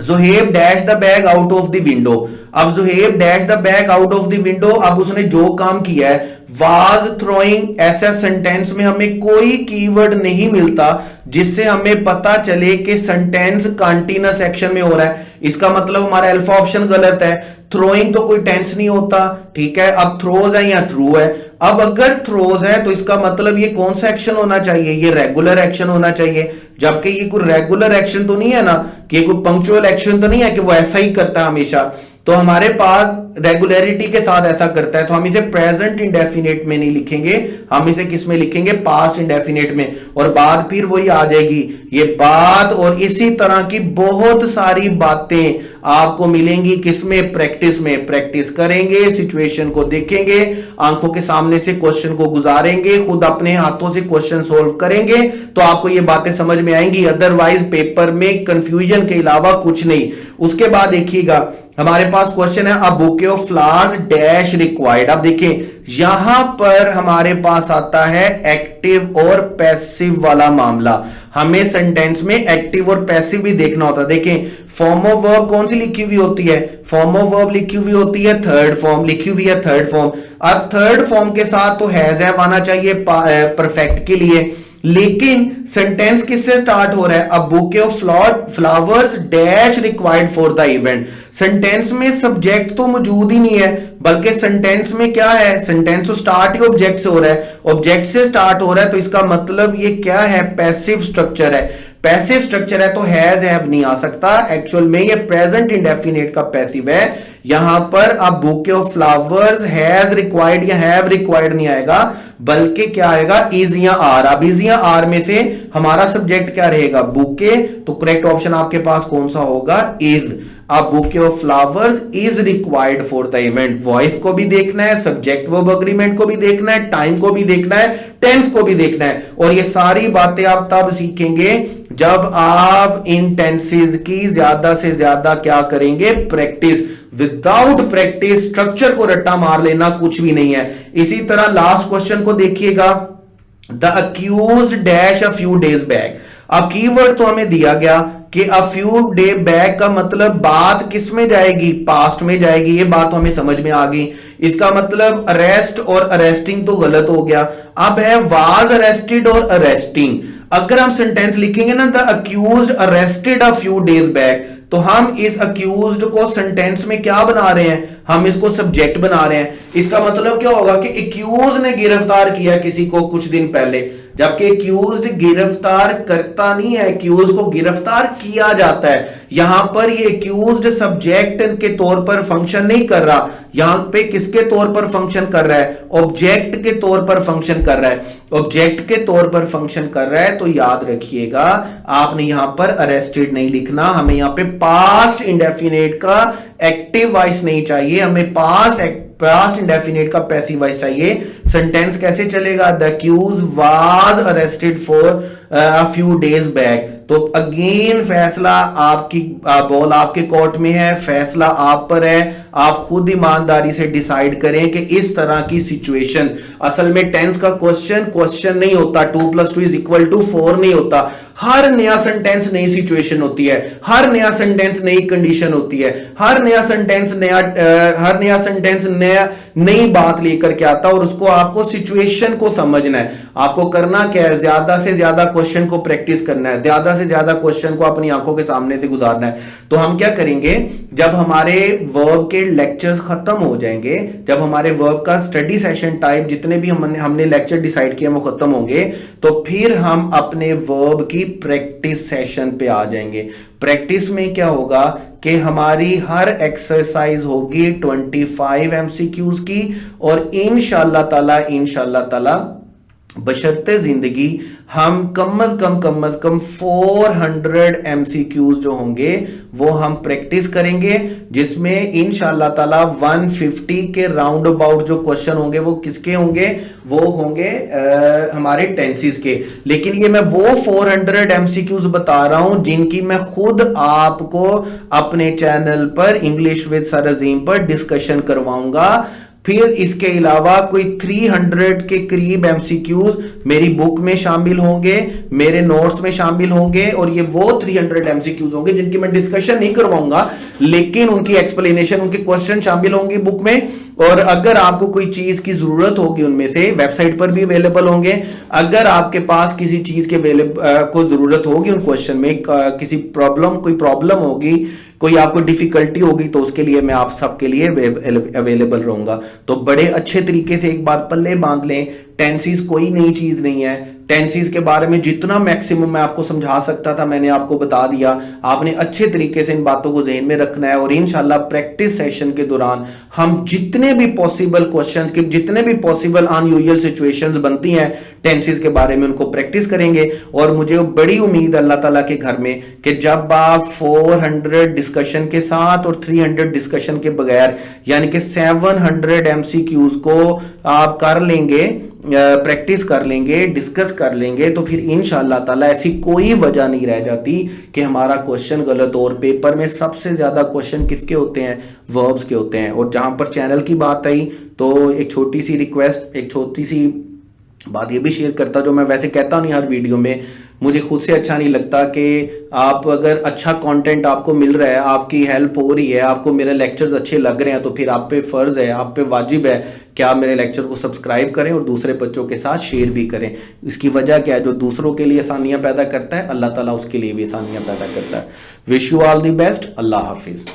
Zohaib dash the bag out of the window. अब Zohaib dash the bag out of the window, अब उसने जो काम किया है, वाज थ्रोइंग, ऐसा सेंटेंस में हमें कोई कीवर्ड नहीं मिलता जिससे हमें पता चले कि सेंटेंस कंटीन्यूअस एक्शन में हो रहा है। इसका मतलब हमारा अल्फा ऑप्शन गलत है। थ्रोइंग तो कोई टेंस नहीं होता, ठीक है। अब थ्रोज है या थ्रू है। अब अगर थ्रोज है तो इसका मतलब ये कौन सा एक्शन होना चाहिए? ये रेगुलर एक्शन होना चाहिए, जबकि ये कोई रेगुलर एक्शन तो नहीं है ना, कि ये कोई पंक्चुअल एक्शन तो नहीं है कि वो ऐसा ही करता है हमेशा। तो हमारे पास रेगुलरिटी के साथ ऐसा करता है, तो हम इसे प्रेजेंट इंडेफिनिट में नहीं लिखेंगे, हम इसे किस में लिखेंगे? पास्ट इंडेफिनिट में। और बात फिर वही आ जाएगी, ये बात और इसी तरह की बहुत सारी बातें आपको मिलेंगी किसमें? प्रैक्टिस में। प्रैक्टिस करेंगे, सिचुएशन को देखेंगे, आंखों के सामने से क्वेश्चन को गुजारेंगे, खुद अपने हाथों से क्वेश्चन सोल्व करेंगे, तो आपको ये बातें समझ में आएंगी। अदरवाइज पेपर में कंफ्यूजन के अलावा कुछ नहीं। उसके बाद देखिएगा, हमारे पास क्वेश्चन है, a bouquet of flowers dash required. अब देखिए, यहां पर हमारे पास आता है एक्टिव और पैसिव वाला मामला। हमें सेंटेंस में एक्टिव और पैसिव भी देखना होता है। देखें, फॉर्म ऑफ वर्ब कौन सी लिखी हुई होती है? फॉर्म ऑफ वर्ब लिखी हुई होती है थर्ड फॉर्म, लिखी हुई है थर्ड फॉर्म। अब थर्ड फॉर्म के साथ तो हैज आना चाहिए परफेक्ट के लिए, लेकिन सेंटेंस किससे स्टार्ट हो रहा है? A bouquet of flowers dash required for the event. Sentence में सब्जेक्ट तो मौजूद ही नहीं है, बल्कि सेंटेंस में क्या है? सेंटेंस तो स्टार्ट ही ऑब्जेक्ट से हो रहा है, ऑब्जेक्ट से स्टार्ट हो रहा है, तो इसका मतलब ये क्या है? पैसिव स्ट्रक्चर है। पैसिव स्ट्रक्चर है तो हैज हैव नहीं आ सकता। एक्चुअल में ये प्रेजेंट इंडेफिनिट का पैसिव है। यहां पर अब bouquet of flowers has required या हैव रिक्वायर्ड नहीं आएगा, बल्कि क्या आएगा? इज या आर। अब इज या आर में से हमारा सब्जेक्ट क्या रहेगा? बुके। तो करेक्ट ऑप्शन आपके पास कौन सा होगा? इज। अब bouquet of flowers is required for the event. Voice को भी देखना है, सब्जेक्ट वर्ब अग्रीमेंट को भी देखना है, टाइम को भी देखना है, टेंस को भी देखना है। और ये सारी बातें आप तब सीखेंगे जब आप इन टेंसेस की ज्यादा से ज्यादा क्या करेंगे? प्रैक्टिस। विदाउट प्रैक्टिस स्ट्रक्चर को रट्टा मार लेना कुछ भी नहीं है। इसी तरह लास्ट क्वेश्चन को देखिएगा, the accused dash a few days back. अब कीवर्ड तो हमें दिया गया कि अ फ्यू डे बैक का मतलब बात किस में जाएगी? पास्ट में जाएगी। ये बात तो हमें समझ में आ गई। इसका मतलब अरेस्ट और अरेस्टिंग तो गलत हो गया। अब है वाज अरेस्टेड और अरेस्टिंग। अगर हम सेंटेंस लिखेंगे ना, the accused arrested a few days back, तो हम इस अक्यूज्ड को सेंटेंस में क्या बना रहे हैं? हम इसको सब्जेक्ट बना रहे हैं। इसका मतलब क्या होगा कि एक्यूज ने गिरफ्तार किया किसी को कुछ दिन पहले, जबकि एक्यूज्ड गिरफ्तार करता नहीं है, एक्यूज को गिरफ्तार किया जाता है। यहां पर ये एक्यूज्ड सब्जेक्ट के तौर पर फंक्शन नहीं कर रहा, यहां पे किसके तौर पर फंक्शन कर रहा है? ऑब्जेक्ट के तौर पर फंक्शन कर रहा है। ऑब्जेक्ट के तौर पर फंक्शन कर रहा है, तो याद रखिएगा आपने यहां पर अरेस्टेड नहीं लिखना, हमें यहां पे पास्ट इंडेफिनिट का एक्टिव वॉइस नहीं चाहिए, हमें पास्ट इंडेफिनिट का पैसिव वॉइस चाहिए। सेंटेंस कैसे चलेगा? The accused was arrested for few days back. तो अगेन फैसला आपकी बॉल आपके कोर्ट में है, फैसला आप पर है। आप खुद ईमानदारी से डिसाइड करें कि इस तरह की सिचुएशन, असल में टेंस का क्वेश्चन नहीं होता, 2+2=4 नहीं होता। हर नया सेंटेंस नई सिचुएशन होती है, हर नया सेंटेंस नई कंडीशन होती है, हर नया सेंटेंस नई बात लेकर के आता है, और उसको आपको सिचुएशन को समझना है। आपको करना क्या है, ज्यादा से ज्यादा क्वेश्चन को प्रैक्टिस करना है, ज्यादा से ज्यादा क्वेश्चन को अपनी आंखों के सामने से गुजारना है। तो हम क्या करेंगे, जब हमारे वर्ब के लेक्चर्स खत्म हो जाएंगे, जब हमारे वर्ब का स्टडी सेशन टाइप जितने भी हमने लेक्चर डिसाइड किए वो खत्म होंगे, तो फिर हम अपने वर्ब की प्रैक्टिस सेशन पे आ जाएंगे। प्रैक्टिस में क्या होगा कि हमारी हर एक्सरसाइज होगी 25 एमसीक्यूज की, और इंशाल्लाह ताला बशर्ते जिंदगी हम कम अज कम 400 एमसीक्यूज जो होंगे वो हम प्रैक्टिस करेंगे, जिसमें इंशाल्लाह ताला 150 के राउंड अबाउट जो क्वेश्चन होंगे वो किसके होंगे, वो होंगे हमारे टेंसेस के। लेकिन ये मैं वो 400 एमसीक्यूज बता रहा हूं जिनकी मैं खुद आपको अपने चैनल पर इंग्लिश विद सर अजीम पर डिस्कशन करवाऊंगा। फिर इसके अलावा कोई 300 के करीब एमसीक्यूज मेरी बुक में शामिल होंगे, मेरे नोट्स में शामिल होंगे, और ये वो 300 एमसीक्यूज होंगे जिनकी मैं डिस्कशन नहीं करवाऊंगा, लेकिन उनकी एक्सप्लेनेशन, उनके क्वेश्चन शामिल होंगे बुक में। और अगर आपको कोई चीज की जरूरत होगी उनमें से, वेबसाइट पर भी अवेलेबल होंगे। अगर आपके पास किसी चीज के को जरूरत होगी उन क्वेश्चन में, किसी कोई प्रॉब्लम होगी, कोई आपको डिफिकल्टी होगी, तो उसके लिए मैं आप सबके लिए अवेलेबल रहूंगा। तो बड़े अच्छे तरीके से एक बार पल्ले बांध लें, टेंसेस कोई नई चीज नहीं है। टेंसेस के बारे में जितना मैक्सिमम मैं आपको समझा सकता था मैंने आपको बता दिया। आपने अच्छे तरीके से इन बातों को ज़हन में रखना है, और इंशाल्लाह प्रैक्टिस सेशन के दौरान हम जितने भी पॉसिबल क्वेश्चंस के, जितने भी पॉसिबल अनयूजुअल सिचुएशंस बनती हैं टेंसेस के बारे में, उनको प्रैक्टिस करेंगे। और मुझे बड़ी उम्मीद अल्लाह ताला के घर में कि जब आप 400 डिस्कशन के साथ और 300 डिस्कशन के बगैर, यानी कि 700 एमसीक्यूज को आप कर लेंगे, प्रैक्टिस कर लेंगे, डिस्कस कर लेंगे, तो फिर इंशाल्लाह ताला ऐसी कोई वजह नहीं रह जाती कि हमारा क्वेश्चन गलत हो। और पेपर में सबसे ज्यादा क्वेश्चन किसके होते हैं, वर्ब्स के होते हैं। और जहां पर चैनल की बात आई तो एक छोटी सी रिक्वेस्ट, एक छोटी सी बात ये भी शेयर करता, जो मैं वैसे कहता नहीं हर वीडियो में, मुझे खुद से अच्छा नहीं लगता कि आप अगर अच्छा कंटेंट आपको मिल रहा है, आपकी हेल्प हो रही है, आपको मेरे लेक्चर्स अच्छे लग रहे हैं, तो फिर आप पे फर्ज है, आप पे वाजिब है कि आप मेरे लेक्चर को सब्सक्राइब करें और दूसरे बच्चों के साथ शेयर भी करें। इसकी वजह क्या है, जो दूसरों के लिए आसानियां पैदा करता है अल्लाह ताला उसके लिए भी आसानियां पैदा करता है। Wish you all the best. Allah Hafiz.